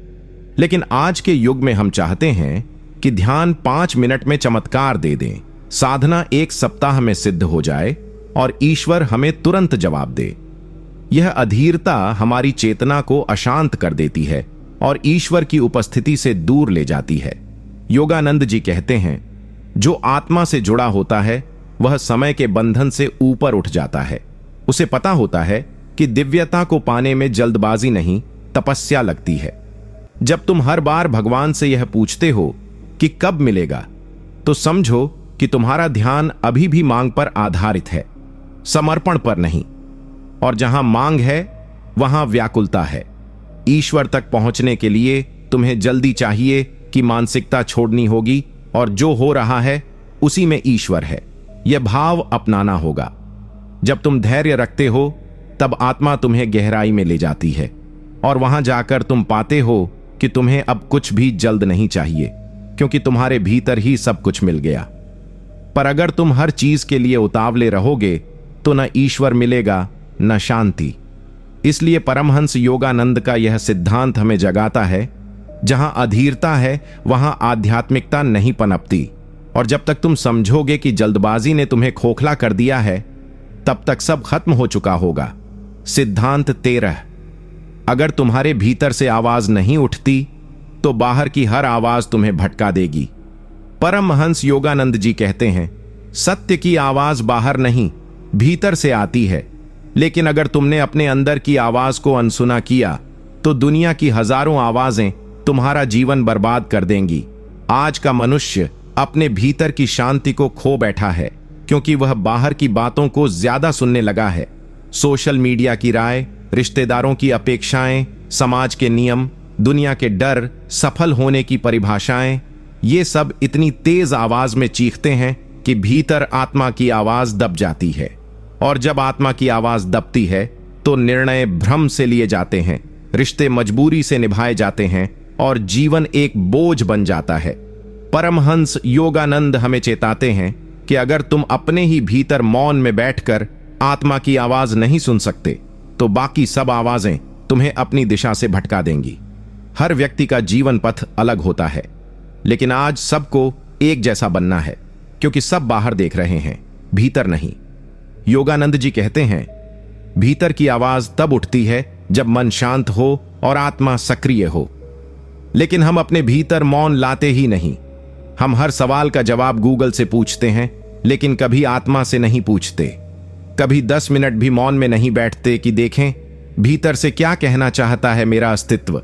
लेकिन आज के युग में हम चाहते हैं कि ध्यान 5 मिनट में चमत्कार दे दें, साधना 1 सप्ताह में सिद्ध हो जाए और ईश्वर हमें तुरंत जवाब दे। यह अधीरता हमारी चेतना को अशांत कर देती है और ईश्वर की उपस्थिति से दूर ले जाती है। योगानंद जी कहते हैं, जो आत्मा से जुड़ा होता है वह समय के बंधन से ऊपर उठ जाता है। उसे पता होता है कि दिव्यता को पाने में जल्दबाजी नहीं, तपस्या लगती है। जब तुम हर बार भगवान से यह पूछते हो कि कब मिलेगा, तो समझो कि तुम्हारा ध्यान अभी भी मांग पर आधारित है, समर्पण पर नहीं। और जहां मांग है वहां व्याकुलता है। ईश्वर तक पहुंचने के लिए तुम्हें जल्दी चाहिए कि मानसिकता छोड़नी होगी और जो हो रहा है उसी में ईश्वर है, यह भाव अपनाना होगा। जब तुम धैर्य रखते हो तब आत्मा तुम्हें गहराई में ले जाती है और वहां जाकर तुम पाते हो कि तुम्हें अब कुछ भी जल्द नहीं चाहिए, क्योंकि तुम्हारे भीतर ही सब कुछ मिल गया। पर अगर तुम हर चीज के लिए उतावले रहोगे तो न ईश्वर मिलेगा न शांति। इसलिए परमहंस योगानंद का यह सिद्धांत हमें जगाता है, जहां अधीरता है वहां आध्यात्मिकता नहीं पनपती। और जब तक तुम समझोगे कि जल्दबाजी ने तुम्हें खोखला कर दिया है, तब तक सब खत्म हो चुका होगा। सिद्धांत 13। अगर तुम्हारे भीतर से आवाज नहीं उठती तो बाहर की हर आवाज तुम्हें भटका देगी। परमहंस योगानंद जी कहते हैं, सत्य की आवाज बाहर नहीं, भीतर से आती है। लेकिन अगर तुमने अपने अंदर की आवाज को अनसुना किया तो दुनिया की हजारों आवाजें तुम्हारा जीवन बर्बाद कर देंगी। आज का मनुष्य अपने भीतर की शांति को खो बैठा है, क्योंकि वह बाहर की बातों को ज्यादा सुनने लगा है। सोशल मीडिया की राय, रिश्तेदारों की अपेक्षाएं, समाज के नियम, दुनिया के डर, सफल होने की परिभाषाएं, ये सब इतनी तेज आवाज में चीखते हैं कि भीतर आत्मा की आवाज दब जाती है। और जब आत्मा की आवाज दबती है तो निर्णय भ्रम से लिए जाते हैं, रिश्ते मजबूरी से निभाए जाते हैं और जीवन एक बोझ बन जाता है। परमहंस योगानंद हमें चेताते हैं कि अगर तुम अपने ही भीतर मौन में बैठकर आत्मा की आवाज नहीं सुन सकते तो बाकी सब आवाजें तुम्हें अपनी दिशा से भटका देंगी। हर व्यक्ति का जीवन पथ अलग होता है, लेकिन आज सबको एक जैसा बनना है, क्योंकि सब बाहर देख रहे हैं, भीतर नहीं। योगानंद जी कहते हैं, भीतर की आवाज तब उठती है जब मन शांत हो और आत्मा सक्रिय हो। लेकिन हम अपने भीतर मौन लाते ही नहीं। हम हर सवाल का जवाब गूगल से पूछते हैं, लेकिन कभी आत्मा से नहीं पूछते। कभी 10 मिनट भी मौन में नहीं बैठते कि देखें भीतर से क्या कहना चाहता है मेरा अस्तित्व।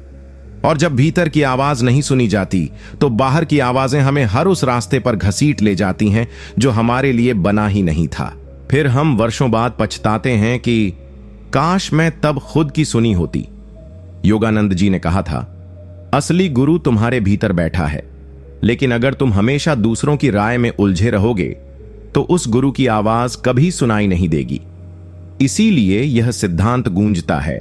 और जब भीतर की आवाज नहीं सुनी जाती तो बाहर की आवाजें हमें हर उस रास्ते पर घसीट ले जाती हैं जो हमारे लिए बना ही नहीं था। फिर हम वर्षों बाद पछताते हैं कि काश मैं तब खुद की सुनी होती। योगानंद जी ने कहा था, असली गुरु तुम्हारे भीतर बैठा है, लेकिन अगर तुम हमेशा दूसरों की राय में उलझे रहोगे तो उस गुरु की आवाज कभी सुनाई नहीं देगी। इसीलिए यह सिद्धांत गूंजता है,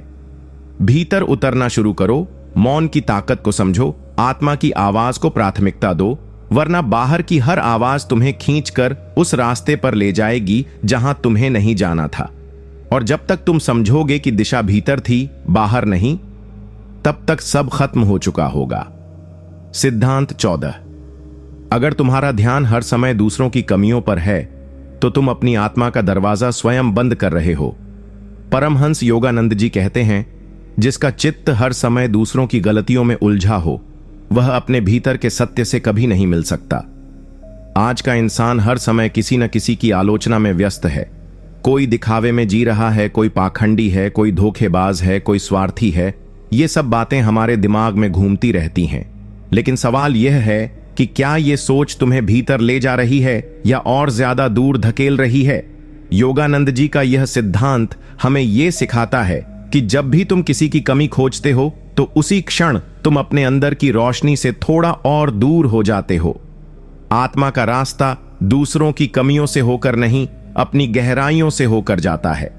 भीतर उतरना शुरू करो, मौन की ताकत को समझो, आत्मा की आवाज को प्राथमिकता दो, वरना बाहर की हर आवाज तुम्हें खींचकर उस रास्ते पर ले जाएगी जहां तुम्हें नहीं जाना था। और जब तक तुम समझोगे कि दिशा भीतर थी, बाहर नहीं, तब तक सब खत्म हो चुका होगा। सिद्धांत 14। अगर तुम्हारा ध्यान हर समय दूसरों की कमियों पर है तो तुम अपनी आत्मा का दरवाजा स्वयं बंद कर रहे हो। परमहंस योगानंद जी कहते हैं, जिसका चित्त हर समय दूसरों की गलतियों में उलझा हो वह अपने भीतर के सत्य से कभी नहीं मिल सकता। आज का इंसान हर समय किसी न किसी की आलोचना में व्यस्त है। कोई दिखावे में जी रहा है, कोई पाखंडी है, कोई धोखेबाज है, कोई स्वार्थी है। ये सब बातें हमारे दिमाग में घूमती रहती हैं। लेकिन सवाल यह है कि क्या ये सोच तुम्हें भीतर ले जा रही है या और ज्यादा दूर धकेल रही है? योगानंद जी का यह सिद्धांत हमें यह सिखाता है कि जब भी तुम किसी की कमी खोजते हो तो उसी क्षण तुम अपने अंदर की रोशनी से थोड़ा और दूर हो जाते हो। आत्मा का रास्ता दूसरों की कमियों से होकर नहीं, अपनी गहराइयों से होकर जाता है।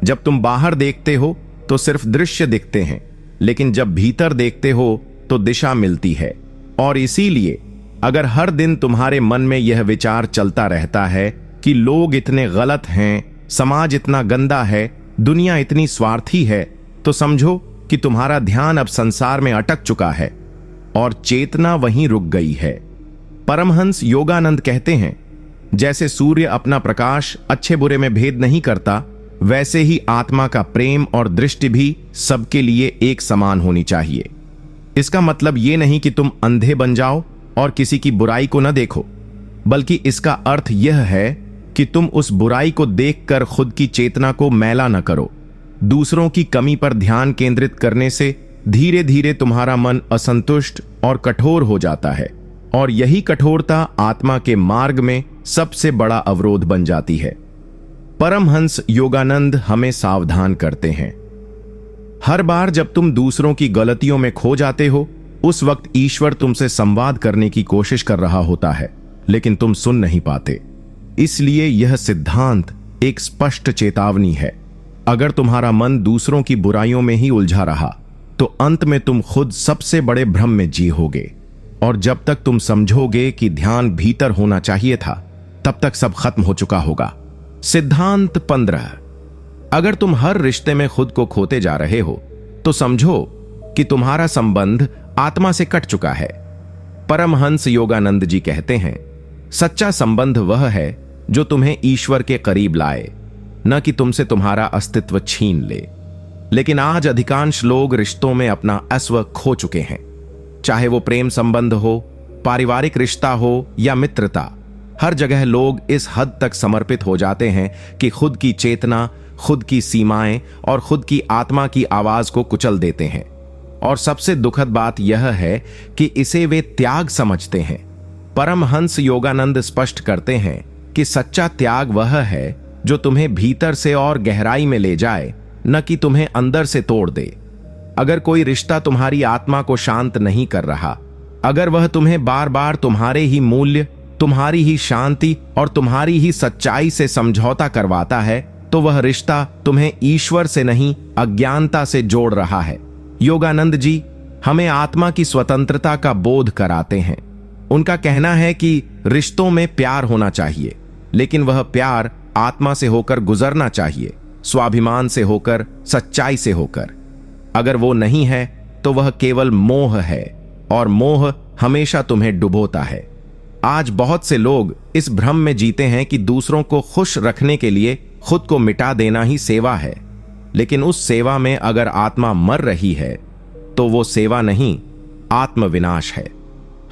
जब तुम बाहर देखते हो तो सिर्फ दृश्य दिखते हैं, लेकिन जब भीतर देखते हो तो दिशा मिलती है। और इसीलिए अगर हर दिन तुम्हारे मन में यह विचार चलता रहता है कि लोग इतने गलत हैं, समाज इतना गंदा है, दुनिया इतनी स्वार्थी है, तो समझो कि तुम्हारा ध्यान अब संसार में अटक चुका है और चेतना वहीं रुक गई है। परमहंस योगानंद कहते हैं, जैसे सूर्य अपना प्रकाश अच्छे बुरे में भेद नहीं करता, वैसे ही आत्मा का प्रेम और दृष्टि भी सबके लिए एक समान होनी चाहिए। इसका मतलब यह नहीं कि तुम अंधे बन जाओ और किसी की बुराई को न देखो, बल्कि इसका अर्थ यह है कि तुम उस बुराई को देखकर खुद की चेतना को मैला न करो। दूसरों की कमी पर ध्यान केंद्रित करने से धीरे धीरे तुम्हारा मन असंतुष्ट और कठोर हो जाता है, और यही कठोरता आत्मा के मार्ग में सबसे बड़ा अवरोध बन जाती है। परमहंस योगानंद हमें सावधान करते हैं, हर बार जब तुम दूसरों की गलतियों में खो जाते हो, उस वक्त ईश्वर तुमसे संवाद करने की कोशिश कर रहा होता है, लेकिन तुम सुन नहीं पाते। इसलिए यह सिद्धांत एक स्पष्ट चेतावनी है। अगर तुम्हारा मन दूसरों की बुराइयों में ही उलझा रहा तो अंत में तुम खुद सबसे बड़े भ्रम में जी होगे। और जब तक तुम समझोगे कि ध्यान भीतर होना चाहिए था, तब तक सब खत्म हो चुका होगा। सिद्धांत 15। अगर तुम हर रिश्ते में खुद को खोते जा रहे हो तो समझो कि तुम्हारा संबंध आत्मा से कट चुका है। परमहंस योगानंद जी कहते हैं, सच्चा संबंध वह है जो तुम्हें ईश्वर के करीब लाए, न कि तुमसे तुम्हारा अस्तित्व छीन ले। लेकिन आज अधिकांश लोग रिश्तों में अपना अस्तित्व खो चुके हैं। चाहे वो प्रेम संबंध हो, पारिवारिक रिश्ता हो या मित्रता, हर जगह लोग इस हद तक समर्पित हो जाते हैं कि खुद की चेतना, खुद की सीमाएं और खुद की आत्मा की आवाज को कुचल देते हैं। और सबसे दुखद बात यह है कि इसे वे त्याग समझते हैं। परमहंस योगानंद स्पष्ट करते हैं कि सच्चा त्याग वह है जो तुम्हें भीतर से और गहराई में ले जाए, न कि तुम्हें अंदर से तोड़ दे। अगर कोई रिश्ता तुम्हारी आत्मा को शांत नहीं कर रहा, अगर वह तुम्हें बार बार तुम्हारे ही मूल्य, तुम्हारी ही शांति और तुम्हारी ही सच्चाई से समझौता करवाता है, तो वह रिश्ता तुम्हें ईश्वर से नहीं, अज्ञानता से जोड़ रहा है। योगानंद जी हमें आत्मा की स्वतंत्रता का बोध कराते हैं। उनका कहना है कि रिश्तों में प्यार होना चाहिए, लेकिन वह प्यार आत्मा से होकर गुजरना चाहिए, स्वाभिमान से होकर, सच्चाई से होकर। अगर वो नहीं है तो वह केवल मोह है, और मोह हमेशा तुम्हें डुबोता है। आज बहुत से लोग इस भ्रम में जीते हैं कि दूसरों को खुश रखने के लिए खुद को मिटा देना ही सेवा है। लेकिन उस सेवा में अगर आत्मा मर रही है तो वो सेवा नहीं, आत्मविनाश है।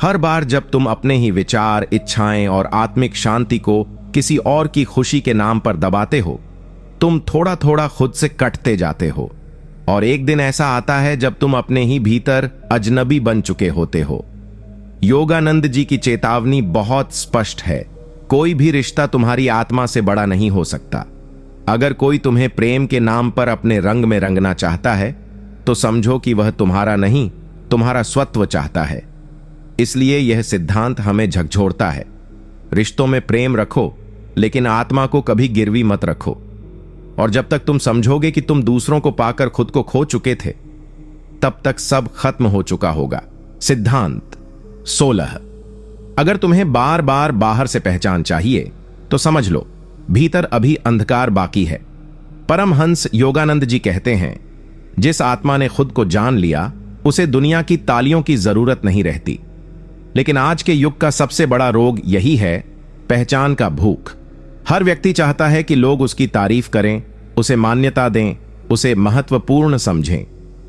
हर बार जब तुम अपने ही विचार, इच्छाएं और आत्मिक शांति को किसी और की खुशी के नाम पर दबाते हो, तुम थोड़ा थोड़ा खुद से कटते जाते हो। और एक दिन ऐसा आता है जब तुम अपने ही भीतर अजनबी बन चुके होते हो। योगानंद जी की चेतावनी बहुत स्पष्ट है, कोई भी रिश्ता तुम्हारी आत्मा से बड़ा नहीं हो सकता। अगर कोई तुम्हें प्रेम के नाम पर अपने रंग में रंगना चाहता है तो समझो कि वह तुम्हारा नहीं, तुम्हारा स्वत्व चाहता है। इसलिए यह सिद्धांत हमें झकझोरता है, रिश्तों में प्रेम रखो, लेकिन आत्मा को कभी गिरवी मत रखो। और जब तक तुम समझोगे कि तुम दूसरों को पाकर खुद को खो चुके थे, तब तक सब खत्म हो चुका होगा। सिद्धांत 16। अगर तुम्हें बार बार बाहर से पहचान चाहिए तो समझ लो भीतर अभी अंधकार बाकी है। परमहंस योगानंद जी कहते हैं, जिस आत्मा ने खुद को जान लिया उसे दुनिया की तालियों की जरूरत नहीं रहती। लेकिन आज के युग का सबसे बड़ा रोग यही है, पहचान का भूख। हर व्यक्ति चाहता है कि लोग उसकी तारीफ करें, उसे मान्यता दें, उसे महत्वपूर्ण समझें।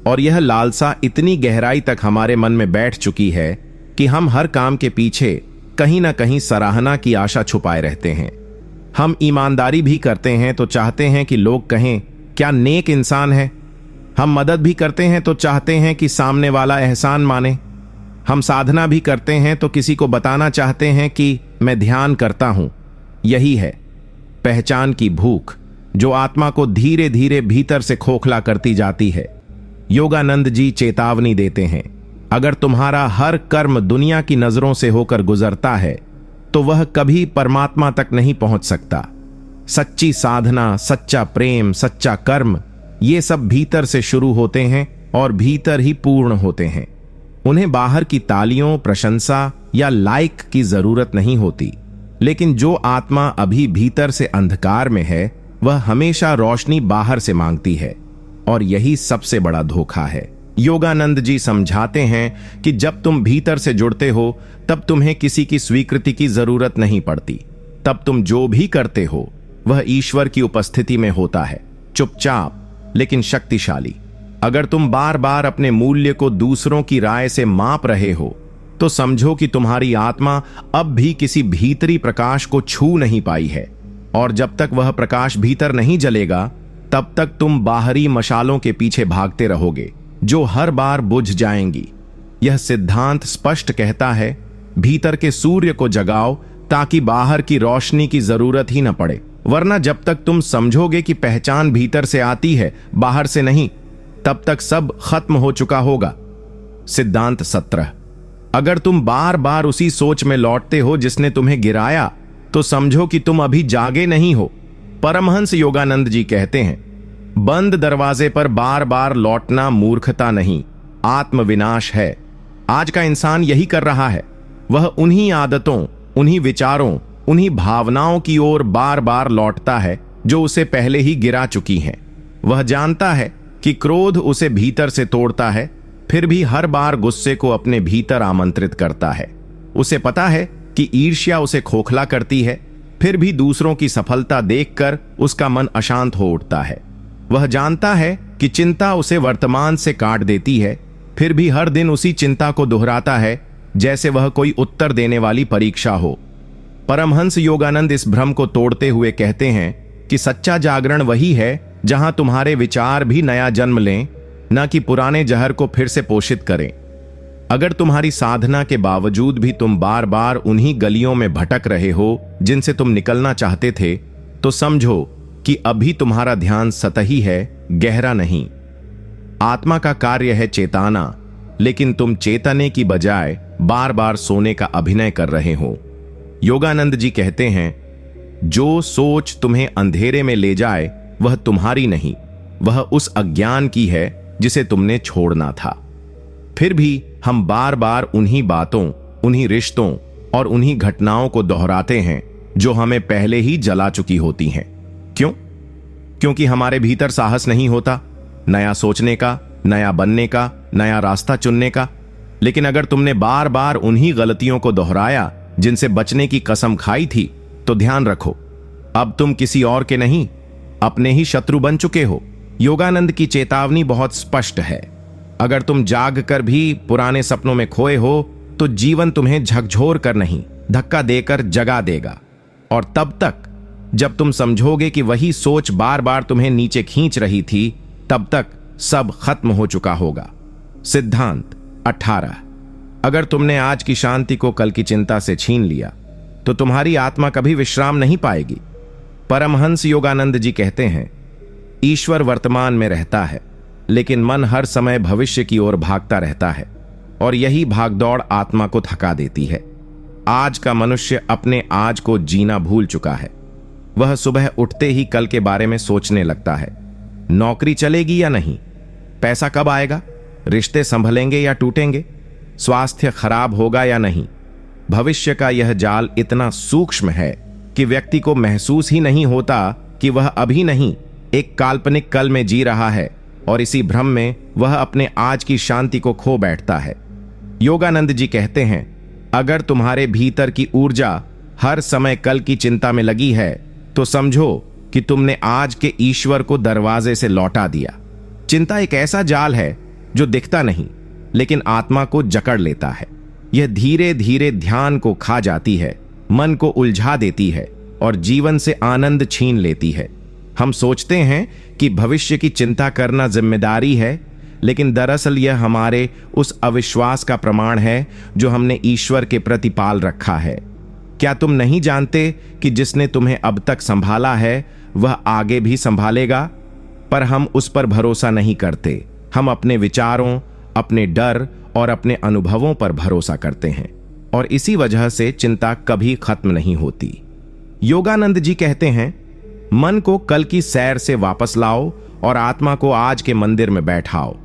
और यह लालसा इतनी गहराई तक हमारे मन में बैठ चुकी है कि हम हर काम के पीछे कहीं ना कहीं सराहना की आशा छुपाए रहते हैं। हम ईमानदारी भी करते हैं तो चाहते हैं कि लोग कहें क्या नेक इंसान है। हम मदद भी करते हैं तो चाहते हैं कि सामने वाला एहसान माने। हम साधना भी करते हैं तो किसी को बताना चाहते हैं कि मैं ध्यान करता हूं। यही है पहचान की भूख, जो आत्मा को धीरे धीरे भीतर से खोखला करती जाती है। योगानंद जी चेतावनी देते हैं, अगर तुम्हारा हर कर्म दुनिया की नजरों से होकर गुजरता है तो वह कभी परमात्मा तक नहीं पहुंच सकता। सच्ची साधना, सच्चा प्रेम, सच्चा कर्म, ये सब भीतर से शुरू होते हैं और भीतर ही पूर्ण होते हैं। उन्हें बाहर की तालियों, प्रशंसा या लाइक की जरूरत नहीं होती। लेकिन जो आत्मा अभी भीतर से अंधकार में है वह हमेशा रोशनी बाहर से मांगती है, और यही सबसे बड़ा धोखा है। योगानंद जी समझाते हैं कि जब तुम भीतर से जुड़ते हो तब तुम्हें किसी की स्वीकृति की जरूरत नहीं पड़ती। तब तुम जो भी करते हो वह ईश्वर की उपस्थिति में होता है, चुपचाप लेकिन शक्तिशाली। अगर तुम बार बार अपने मूल्य को दूसरों की राय से माप रहे हो तो समझो कि तुम्हारी आत्मा अब भी किसी भीतरी प्रकाश को छू नहीं पाई है, और जब तक वह प्रकाश भीतर नहीं जलेगा तब तक तुम बाहरी मशालों के पीछे भागते रहोगे जो हर बार बुझ जाएंगी। यह सिद्धांत स्पष्ट कहता है, भीतर के सूर्य को जगाओ ताकि बाहर की रोशनी की जरूरत ही न पड़े। वरना जब तक तुम समझोगे कि पहचान भीतर से आती है, बाहर से नहीं, तब तक सब खत्म हो चुका होगा। सिद्धांत 17। अगर तुम बार बार उसी सोच में लौटते हो जिसने तुम्हें गिराया तो समझो कि तुम अभी जागे नहीं हो। परमहंस योगानंद जी कहते हैं, बंद दरवाजे पर बार बार लौटना मूर्खता नहीं, आत्मविनाश है। आज का इंसान यही कर रहा है। वह उन्हीं आदतों, उन्हीं विचारों, उन्हीं भावनाओं की ओर बार बार लौटता है जो उसे पहले ही गिरा चुकी हैं। वह जानता है कि क्रोध उसे भीतर से तोड़ता है, फिर भी हर बार गुस्से को अपने भीतर आमंत्रित करता है। उसे पता है कि ईर्ष्या उसे खोखला करती है, फिर भी दूसरों की सफलता देखकर उसका मन अशांत हो उठता है। वह जानता है कि चिंता उसे वर्तमान से काट देती है, फिर भी हर दिन उसी चिंता को दोहराता है जैसे वह कोई उत्तर देने वाली परीक्षा हो। परमहंस योगानंद इस भ्रम को तोड़ते हुए कहते हैं कि सच्चा जागरण वही है जहां तुम्हारे विचार भी नया जन्म लें, न कि पुराने जहर को फिर से पोषित करें। अगर तुम्हारी साधना के बावजूद भी तुम बार बार उन्हीं गलियों में भटक रहे हो जिनसे तुम निकलना चाहते थे, तो समझो कि अभी तुम्हारा ध्यान सतही है, गहरा नहीं। आत्मा का कार्य है चेताना, लेकिन तुम चेतने की बजाय बार बार सोने का अभिनय कर रहे हो। योगानंद जी कहते हैं, जो सोच तुम्हें अंधेरे में ले जाए वह तुम्हारी नहीं, वह उस अज्ञान की है जिसे तुमने छोड़ना था। फिर भी हम बार बार उन्हीं बातों, उन्हीं रिश्तों और उन्हीं घटनाओं को दोहराते हैं जो हमें पहले ही जला चुकी होती हैं। क्यों? क्योंकि हमारे भीतर साहस नहीं होता नया सोचने का, नया बनने का, नया रास्ता चुनने का। लेकिन अगर तुमने बार बार उन्हीं गलतियों को दोहराया जिनसे बचने की कसम खाई थी, तो ध्यान रखो, अब तुम किसी और के नहीं, अपने ही शत्रु बन चुके हो। योगानंद की चेतावनी बहुत स्पष्ट है। अगर तुम जाग कर भी पुराने सपनों में खोए हो तो जीवन तुम्हें झकझोर कर नहीं, धक्का देकर जगा देगा। और तब तक जब तुम समझोगे कि वही सोच बार बार तुम्हें नीचे खींच रही थी, तब तक सब खत्म हो चुका होगा। सिद्धांत 18। अगर तुमने आज की शांति को कल की चिंता से छीन लिया तो तुम्हारी आत्मा कभी विश्राम नहीं पाएगी। परमहंस योगानंद जी कहते हैं, ईश्वर वर्तमान में रहता है, लेकिन मन हर समय भविष्य की ओर भागता रहता है, और यही भागदौड़ आत्मा को थका देती है। आज का मनुष्य अपने आज को जीना भूल चुका है। वह सुबह उठते ही कल के बारे में सोचने लगता है, नौकरी चलेगी या नहीं, पैसा कब आएगा, रिश्ते संभलेंगे या टूटेंगे, स्वास्थ्य खराब होगा या नहीं। भविष्य का यह जाल इतना सूक्ष्म है कि व्यक्ति को महसूस ही नहीं होता कि वह अभी नहीं एक काल्पनिक कल में जी रहा है, और इसी भ्रम में वह अपने आज की शांति को खो बैठता है। योगानंद जी कहते हैं, अगर तुम्हारे भीतर की ऊर्जा हर समय कल की चिंता में लगी है तो समझो कि तुमने आज के ईश्वर को दरवाजे से लौटा दिया। चिंता एक ऐसा जाल है जो दिखता नहीं लेकिन आत्मा को जकड़ लेता है। यह धीरे धीरे ध्यान को खा जाती है, मन को उलझा देती है और जीवन से आनंद छीन लेती है। हम सोचते हैं कि भविष्य की चिंता करना जिम्मेदारी है, लेकिन दरअसल यह हमारे उस अविश्वास का प्रमाण है जो हमने ईश्वर के प्रति पाल रखा है। क्या तुम नहीं जानते कि जिसने तुम्हें अब तक संभाला है वह आगे भी संभालेगा? पर हम उस पर भरोसा नहीं करते। हम अपने विचारों, अपने डर और अपने अनुभवों पर भरोसा करते हैं, और इसी वजह से चिंता कभी खत्म नहीं होती। योगानंद जी कहते हैं, मन को कल की सैर से वापस लाओ और आत्मा को आज के मंदिर में बैठाओ।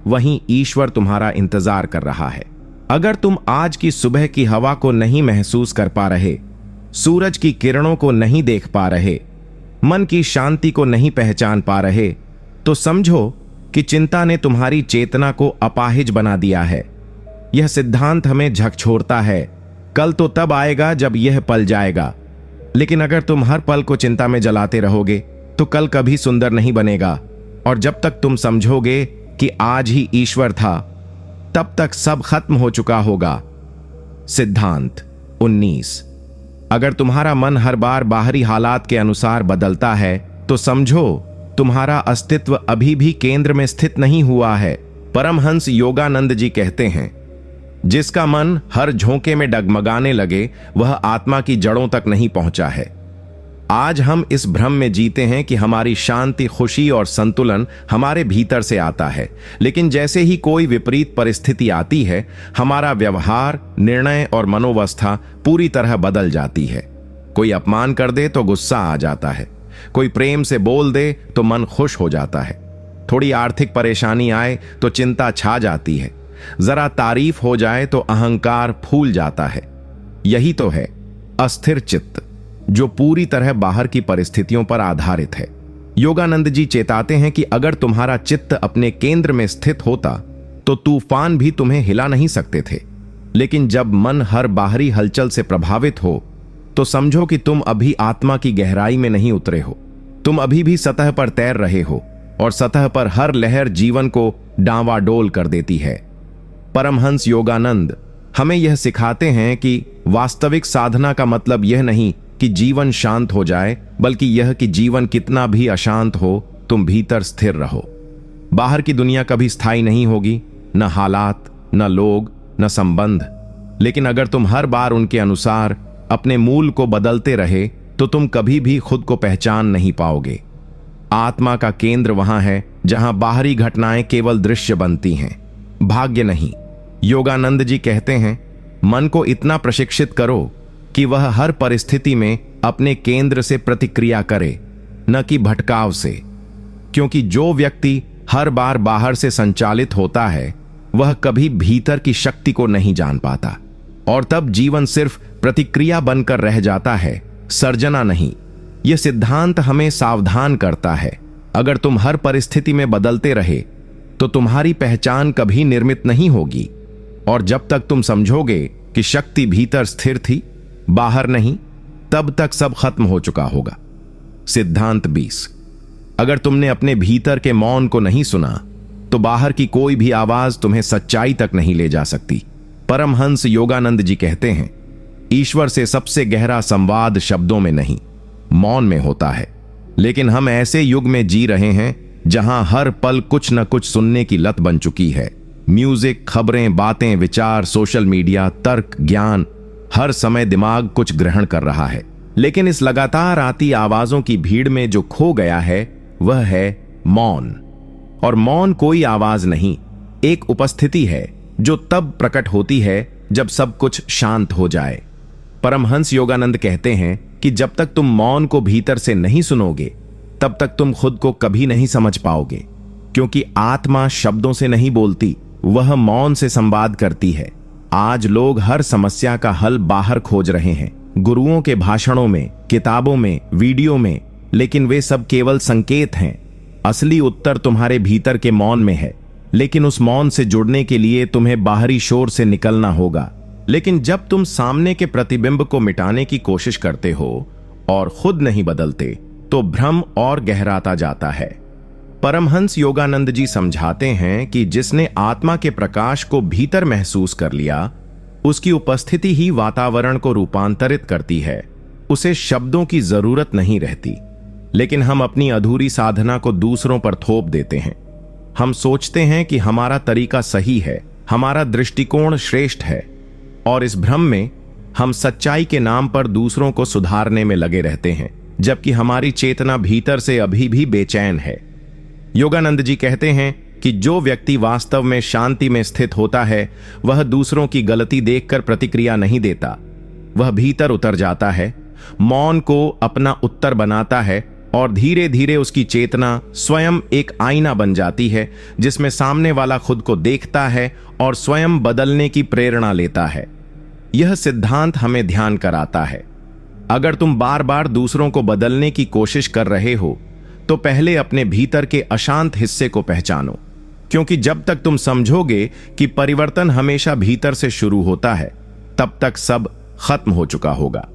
वहीं ईश्वर तुम्हारा इंतजार कर रहा है। अगर तुम आज की सुबह की हवा को नहीं महसूस कर पा रहे, सूरज की किरणों को नहीं देख पा रहे, मन की शांति को नहीं पहचान पा रहे, तो समझो कि चिंता ने तुम्हारी चेतना को अपाहिज बना दिया है। यह सिद्धांत हमें झकझोरता है, कल तो तब आएगा जब यह पल जाएगा। लेकिन अगर तुम हर पल को चिंता में जलाते रहोगे तो कल कभी सुंदर नहीं बनेगा, और जब तक तुम समझोगे कि आज ही ईश्वर था, तब तक सब खत्म हो चुका होगा। सिद्धांत 19। अगर तुम्हारा मन हर बार बाहरी हालात के अनुसार बदलता है तो समझो तुम्हारा अस्तित्व अभी भी केंद्र में स्थित नहीं हुआ है। परमहंस योगानंद जी कहते हैं, जिसका मन हर झोंके में डगमगाने लगे वह आत्मा की जड़ों तक नहीं पहुंचा है। आज हम इस भ्रम में जीते हैं कि हमारी शांति, खुशी और संतुलन हमारे भीतर से आता है, लेकिन जैसे ही कोई विपरीत परिस्थिति आती है, हमारा व्यवहार, निर्णय और मनोवस्था पूरी तरह बदल जाती है। कोई अपमान कर दे तो गुस्सा आ जाता है, कोई प्रेम से बोल दे तो मन खुश हो जाता है, थोड़ी आर्थिक परेशानी आए तो चिंता छा जाती है, जरा तारीफ हो जाए तो अहंकार फूल जाता है। यही तो है अस्थिर चित्त, जो पूरी तरह बाहर की परिस्थितियों पर आधारित है। योगानंद जी चेताते हैं कि अगर तुम्हारा चित्त अपने केंद्र में स्थित होता तो तूफान भी तुम्हें हिला नहीं सकते थे, लेकिन जब मन हर बाहरी हलचल से प्रभावित हो तो समझो कि तुम अभी आत्मा की गहराई में नहीं उतरे हो। तुम अभी भी सतह पर तैर रहे हो, और सतह पर हर लहर जीवन को डांवाडोल कर देती है। परमहंस योगानंद हमें यह सिखाते हैं कि वास्तविक साधना का मतलब यह नहीं कि जीवन शांत हो जाए, बल्कि यह कि जीवन कितना भी अशांत हो, तुम भीतर स्थिर रहो। बाहर की दुनिया कभी स्थायी नहीं होगी, न हालात, न लोग, न संबंध, लेकिन अगर तुम हर बार उनके अनुसार अपने मूल को बदलते रहे तो तुम कभी भी खुद को पहचान नहीं पाओगे। आत्मा का केंद्र वहां है जहां बाहरी घटनाएं केवल दृश्य बनती हैं, भाग्य नहीं। योगानंद जी कहते हैं, मन को इतना प्रशिक्षित करो कि वह हर परिस्थिति में अपने केंद्र से प्रतिक्रिया करे, न कि भटकाव से। क्योंकि जो व्यक्ति हर बार बाहर से संचालित होता है वह कभी भीतर की शक्ति को नहीं जान पाता, और तब जीवन सिर्फ प्रतिक्रिया बनकर रह जाता है, सर्जना नहीं। यह सिद्धांत हमें सावधान करता है। अगर तुम हर परिस्थिति में बदलते रहे तो तुम्हारी पहचान कभी निर्मित नहीं होगी, और जब तक तुम समझोगे कि शक्ति भीतर स्थिर थी, बाहर नहीं, तब तक सब खत्म हो चुका होगा। सिद्धांत 20। अगर तुमने अपने भीतर के मौन को नहीं सुना तो बाहर की कोई भी आवाज तुम्हें सच्चाई तक नहीं ले जा सकती। परमहंस योगानंद जी कहते हैं, ईश्वर से सबसे गहरा संवाद शब्दों में नहीं, मौन में होता है। लेकिन हम ऐसे युग में जी रहे हैं जहां हर पल कुछ न कुछ सुनने की लत बन चुकी है। म्यूजिक, खबरें, बातें, विचार, सोशल मीडिया, तर्क, ज्ञान, हर समय दिमाग कुछ ग्रहण कर रहा है। लेकिन इस लगातार आती आवाजों की भीड़ में जो खो गया है वह है मौन। और मौन कोई आवाज नहीं, एक उपस्थिति है जो तब प्रकट होती है जब सब कुछ शांत हो जाए। परमहंस योगानंद कहते हैं कि जब तक तुम मौन को भीतर से नहीं सुनोगे तब तक तुम खुद को कभी नहीं समझ पाओगे, क्योंकि आत्मा शब्दों से नहीं बोलती, वह मौन से संवाद करती है। आज लोग हर समस्या का हल बाहर खोज रहे हैं, गुरुओं के भाषणों में, किताबों में, वीडियो में, लेकिन वे सब केवल संकेत हैं। असली उत्तर तुम्हारे भीतर के मौन में है, लेकिन उस मौन से जुड़ने के लिए तुम्हें बाहरी शोर से निकलना होगा। लेकिन जब तुम सामने के प्रतिबिंब को मिटाने की कोशिश करते हो और खुद नहीं बदलते, तो भ्रम और गहराता जाता है। परमहंस योगानंद जी समझाते हैं कि जिसने आत्मा के प्रकाश को भीतर महसूस कर लिया, उसकी उपस्थिति ही वातावरण को रूपांतरित करती है। उसे शब्दों की जरूरत नहीं रहती। लेकिन हम अपनी अधूरी साधना को दूसरों पर थोप देते हैं। हम सोचते हैं कि हमारा तरीका सही है, हमारा दृष्टिकोण श्रेष्ठ है, और इस भ्रम में हम सच्चाई के नाम पर दूसरों को सुधारने में लगे रहते हैं, जबकि हमारी चेतना भीतर से अभी भी बेचैन है। योगानंद जी कहते हैं कि जो व्यक्ति वास्तव में शांति में स्थित होता है, वह दूसरों की गलती देखकर प्रतिक्रिया नहीं देता। वह भीतर उतर जाता है, मौन को अपना उत्तर बनाता है, और धीरे धीरे उसकी चेतना स्वयं एक आईना बन जाती है, जिसमें सामने वाला खुद को देखता है और स्वयं बदलने की प्रेरणा लेता है। यह सिद्धांत हमें ध्यान कराता है, अगर तुम बार बार दूसरों को बदलने की कोशिश कर रहे हो, तो पहले अपने भीतर के अशांत हिस्से को पहचानो, क्योंकि जब तक तुम समझोगे कि परिवर्तन हमेशा भीतर से शुरू होता है, तब तक सब खत्म हो चुका होगा।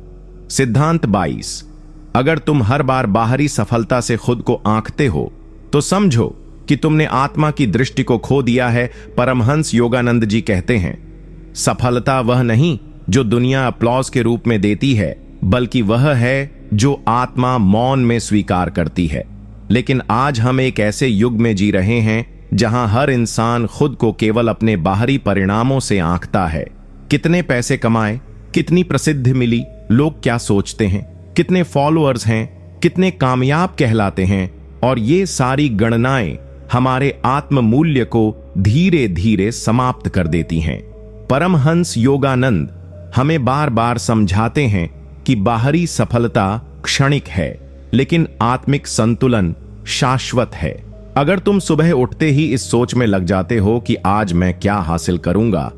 सिद्धांत 22। अगर तुम हर बार बाहरी सफलता से खुद को आंकते हो, तो समझो कि तुमने आत्मा की दृष्टि को खो दिया है। परमहंस योगानंद जी कहते हैं, सफलता वह नहीं जो दुनिया अपलॉज के रूप में देती है, बल्कि वह है जो आत्मा मौन में स्वीकार करती है। लेकिन आज हम एक ऐसे युग में जी रहे हैं जहां हर इंसान खुद को केवल अपने बाहरी परिणामों से आंकता है। कितने पैसे कमाए, कितनी प्रसिद्धि मिली, लोग क्या सोचते हैं, कितने फॉलोअर्स हैं, कितने कामयाब कहलाते हैं, और ये सारी गणनाएं हमारे आत्म मूल्य को धीरे धीरे समाप्त कर देती हैं। परमहंस योगानंद हमें बार बार समझाते हैं कि बाहरी सफलता क्षणिक है, लेकिन आत्मिक संतुलन शाश्वत है। अगर तुम सुबह उठते ही इस सोच में लग जाते हो कि आज मैं क्या हासिल करूंगा,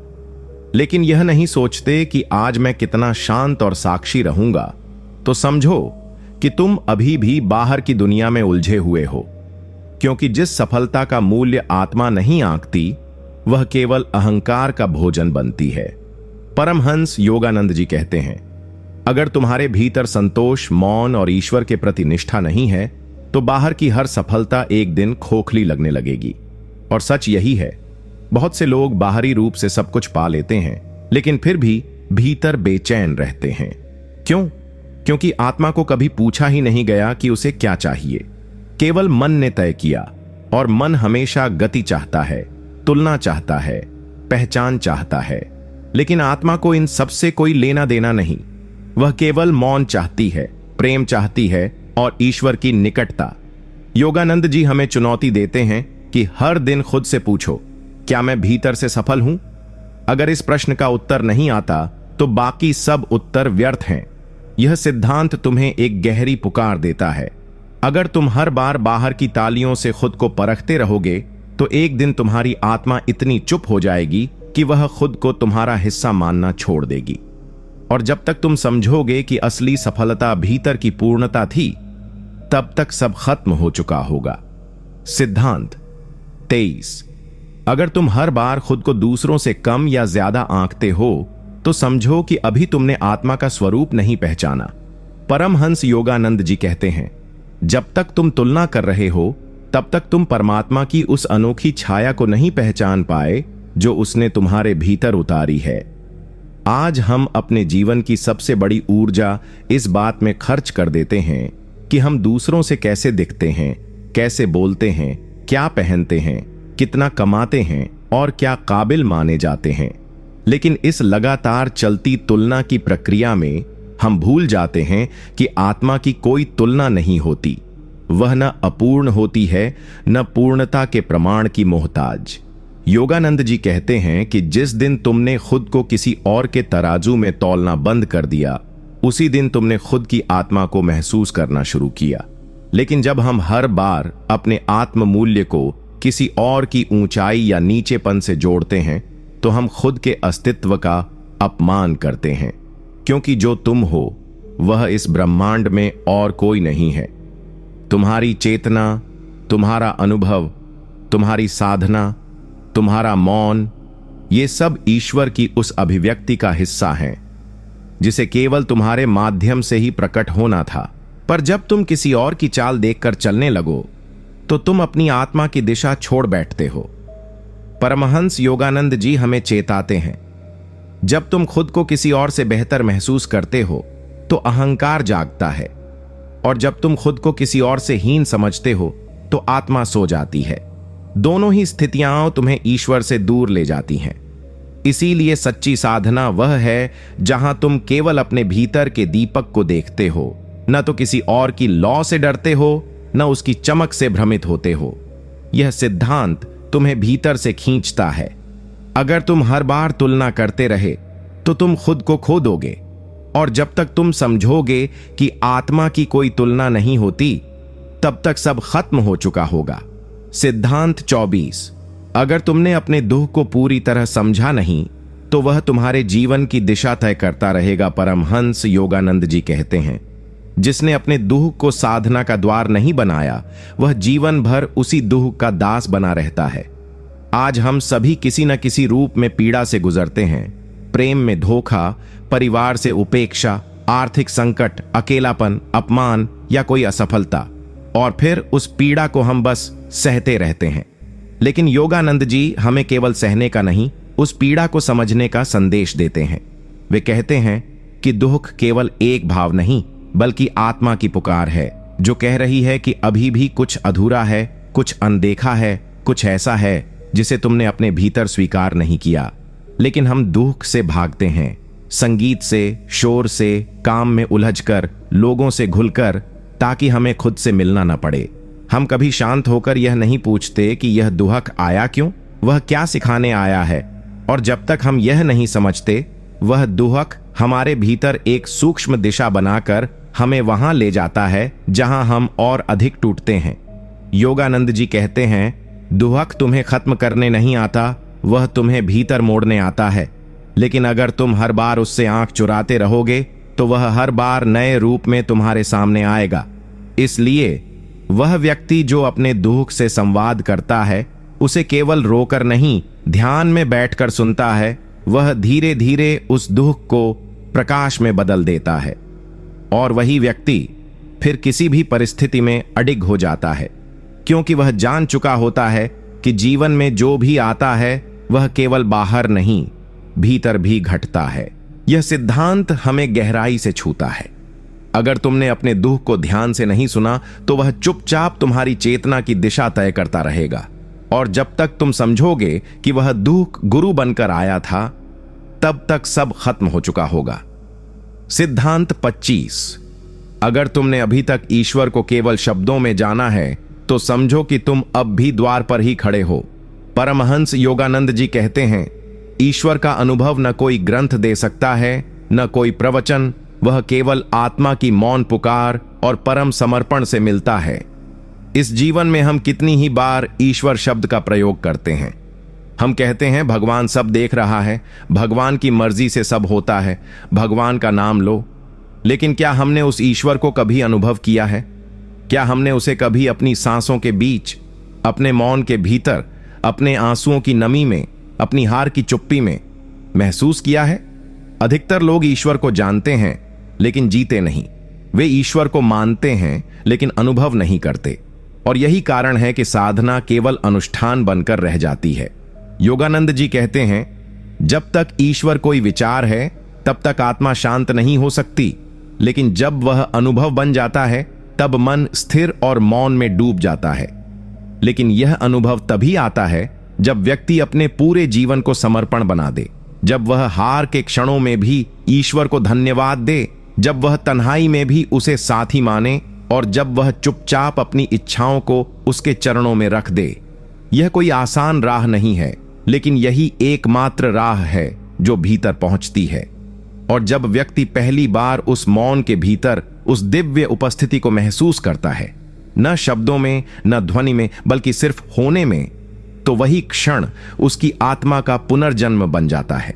लेकिन यह नहीं सोचते कि आज मैं कितना शांत और साक्षी रहूंगा, तो समझो कि तुम अभी भी बाहर की दुनिया में उलझे हुए हो। क्योंकि जिस सफलता का मूल्य आत्मा नहीं आंकती, वह केवल अहंकार का भोजन बनती है। परमहंस योगानंद जी कहते हैं, अगर तुम्हारे भीतर संतोष, मौन और ईश्वर के प्रति निष्ठा नहीं है, तो बाहर की हर सफलता एक दिन खोखली लगने लगेगी। और सच यही है, बहुत से लोग बाहरी रूप से सब कुछ पा लेते हैं, लेकिन फिर भी भीतर बेचैन रहते हैं। क्यों? क्योंकि आत्मा को कभी पूछा ही नहीं गया कि उसे क्या चाहिए, केवल मन ने तय किया। और मन हमेशा गति चाहता है, तुलना चाहता है, पहचान चाहता है, लेकिन आत्मा को इन सबसे कोई लेना देना नहीं। वह केवल मौन चाहती है, प्रेम चाहती है और ईश्वर की निकटता। योगानंद जी हमें चुनौती देते हैं कि हर दिन खुद से पूछो, क्या मैं भीतर से सफल हूं? अगर इस प्रश्न का उत्तर नहीं आता, तो बाकी सब उत्तर व्यर्थ हैं। यह सिद्धांत तुम्हें एक गहरी पुकार देता है। अगर तुम हर बार बाहर की तालियों से खुद को परखते रहोगे, तो एक दिन तुम्हारी आत्मा इतनी चुप हो जाएगी कि वह खुद को तुम्हारा हिस्सा मानना छोड़ देगी। और जब तक तुम समझोगे कि असली सफलता भीतर की पूर्णता थी, तब तक सब खत्म हो चुका होगा। सिद्धांत 23। अगर तुम हर बार खुद को दूसरों से कम या ज्यादा आंकते हो, तो समझो कि अभी तुमने आत्मा का स्वरूप नहीं पहचाना। परमहंस योगानंद जी कहते हैं, जब तक तुम तुलना कर रहे हो, तब तक तुम परमात्मा की उस अनोखी छाया को नहीं पहचान पाए जो उसने तुम्हारे भीतर उतारी है। आज हम अपने जीवन की सबसे बड़ी ऊर्जा इस बात में खर्च कर देते हैं कि हम दूसरों से कैसे दिखते हैं, कैसे बोलते हैं, क्या पहनते हैं, कितना कमाते हैं और क्या काबिल माने जाते हैं। लेकिन इस लगातार चलती तुलना की प्रक्रिया में हम भूल जाते हैं कि आत्मा की कोई तुलना नहीं होती। वह न अपूर्ण होती है, न पूर्णता के प्रमाण की मोहताज। योगानंद जी कहते हैं कि जिस दिन तुमने खुद को किसी और के तराजू में तौलना बंद कर दिया, उसी दिन तुमने खुद की आत्मा को महसूस करना शुरू किया। लेकिन जब हम हर बार अपने आत्म मूल्य को किसी और की ऊंचाई या नीचेपन से जोड़ते हैं तो हम खुद के अस्तित्व का अपमान करते हैं, क्योंकि जो तुम हो वह इस ब्रह्मांड में और कोई नहीं है। तुम्हारी चेतना, तुम्हारा अनुभव, तुम्हारी साधना, तुम्हारा मौन, ये सब ईश्वर की उस अभिव्यक्ति का हिस्सा हैं जिसे केवल तुम्हारे माध्यम से ही प्रकट होना था। पर जब तुम किसी और की चाल देखकर चलने लगो तो तुम अपनी आत्मा की दिशा छोड़ बैठते हो। परमहंस योगानंद जी हमें चेताते हैं, जब तुम खुद को किसी और से बेहतर महसूस करते हो तो अहंकार जागता है, और जब तुम खुद को किसी और से हीन समझते हो तो आत्मा सो जाती है। दोनों ही स्थितियां तुम्हें ईश्वर से दूर ले जाती हैं। इसीलिए सच्ची साधना वह है जहां तुम केवल अपने भीतर के दीपक को देखते हो, न तो किसी और की लौ से डरते हो, न उसकी चमक से भ्रमित होते हो। यह सिद्धांत तुम्हें भीतर से खींचता है। अगर तुम हर बार तुलना करते रहे तो तुम खुद को खो दोगे, और जब तक तुम समझोगे कि आत्मा की कोई तुलना नहीं होती, तब तक सब खत्म हो चुका होगा। सिद्धांत 24। अगर तुमने अपने दुख को पूरी तरह समझा नहीं तो वह तुम्हारे जीवन की दिशा तय करता रहेगा। परमहंस योगानंद जी कहते हैं, जिसने अपने दुख को साधना का द्वार नहीं बनाया वह जीवन भर उसी दुख का दास बना रहता है। आज हम सभी किसी न किसी रूप में पीड़ा से गुजरते हैं। प्रेम में धोखा, परिवार से उपेक्षा, आर्थिक संकट, अकेलापन, अपमान या कोई असफलता, और फिर उस पीड़ा को हम बस सहते रहते हैं। लेकिन योगानंद जी हमें केवल सहने का नहीं, उस पीड़ा को समझने का संदेश देते हैं। वे कहते हैं कि दुख केवल एक भाव नहीं बल्कि आत्मा की पुकार है, जो कह रही है कि अभी भी कुछ अधूरा है, कुछ अनदेखा है, कुछ ऐसा है जिसे तुमने अपने भीतर स्वीकार नहीं किया। लेकिन हम दुख से भागते हैं, संगीत से, शोर से, काम में उलझकर, लोगों से घुलकर, ताकि हमें खुद से मिलना न पड़े। हम कभी शांत होकर यह नहीं पूछते कि यह दुख आया क्यों, वह क्या सिखाने आया है। और जब तक हम यह नहीं समझते, वह दुख हमारे भीतर एक सूक्ष्म दिशा बनाकर हमें वहां ले जाता है जहां हम और अधिक टूटते हैं। योगानंद जी कहते हैं, दुख तुम्हें खत्म करने नहीं आता, वह तुम्हें भीतर मोड़ने आता है। लेकिन अगर तुम हर बार उससे आंख चुराते रहोगे तो वह हर बार नए रूप में तुम्हारे सामने आएगा। इसलिए वह व्यक्ति जो अपने दुख से संवाद करता है, उसे केवल रोकर नहीं, ध्यान में बैठकर सुनता है, वह धीरे धीरे उस दुख को प्रकाश में बदल देता है। और वही व्यक्ति फिर किसी भी परिस्थिति में अडिग हो जाता है, क्योंकि वह जान चुका होता है कि जीवन में जो भी आता है वह केवल बाहर नहीं, भीतर भी घटता है। यह सिद्धांत हमें गहराई से छूता है। अगर तुमने अपने दुख को ध्यान से नहीं सुना तो वह चुपचाप तुम्हारी चेतना की दिशा तय करता रहेगा, और जब तक तुम समझोगे कि वह दुख गुरु बनकर आया था, तब तक सब खत्म हो चुका होगा। सिद्धांत 25। अगर तुमने अभी तक ईश्वर को केवल शब्दों में जाना है तो समझो कि तुम अब भी द्वार पर ही खड़े हो। परमहंस योगानंद जी कहते हैं, ईश्वर का अनुभव न कोई ग्रंथ दे सकता है, न कोई प्रवचन, वह केवल आत्मा की मौन पुकार और परम समर्पण से मिलता है। इस जीवन में हम कितनी ही बार ईश्वर शब्द का प्रयोग करते हैं। हम कहते हैं भगवान सब देख रहा है, भगवान की मर्जी से सब होता है, भगवान का नाम लो। लेकिन क्या हमने उस ईश्वर को कभी अनुभव किया है? क्या हमने उसे कभी अपनी सांसों के बीच, अपने मौन के भीतर, अपने आंसुओं की नमी में, अपनी हार की चुप्पी में महसूस किया है? अधिकतर लोग ईश्वर को जानते हैं लेकिन जीते नहीं। वे ईश्वर को मानते हैं लेकिन अनुभव नहीं करते, और यही कारण है कि साधना केवल अनुष्ठान बनकर रह जाती है। योगानंद जी कहते हैं, जब तक ईश्वर कोई विचार है तब तक आत्मा शांत नहीं हो सकती, लेकिन जब वह अनुभव बन जाता है तब मन स्थिर और मौन में डूब जाता है। लेकिन यह अनुभव तभी आता है जब व्यक्ति अपने पूरे जीवन को समर्पण बना दे, जब वह हार के क्षणों में भी ईश्वर को धन्यवाद दे, जब वह तन्हाई में भी उसे साथी माने, और जब वह चुपचाप अपनी इच्छाओं को उसके चरणों में रख दे। यह कोई आसान राह नहीं है, लेकिन यही एकमात्र राह है जो भीतर पहुंचती है। और जब व्यक्ति पहली बार उस मौन के भीतर उस दिव्य उपस्थिति को महसूस करता है, न शब्दों में, न ध्वनि में, बल्कि सिर्फ होने में, तो वही क्षण उसकी आत्मा का पुनर्जन्म बन जाता है।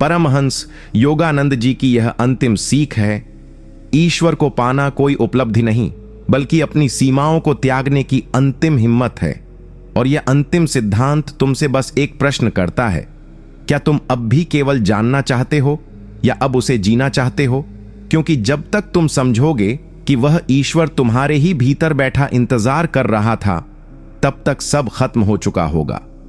परमहंस योगानंद जी की यह अंतिम सीख है, ईश्वर को पाना कोई उपलब्धि नहीं, बल्कि अपनी सीमाओं को त्यागने की अंतिम हिम्मत है। और यह अंतिम सिद्धांत तुमसे बस एक प्रश्न करता है, क्या तुम अब भी केवल जानना चाहते हो या अब उसे जीना चाहते हो? क्योंकि जब तक तुम समझोगे कि वह ईश्वर तुम्हारे ही भीतर बैठा इंतजार कर रहा था, तब तक सब खत्म हो चुका होगा।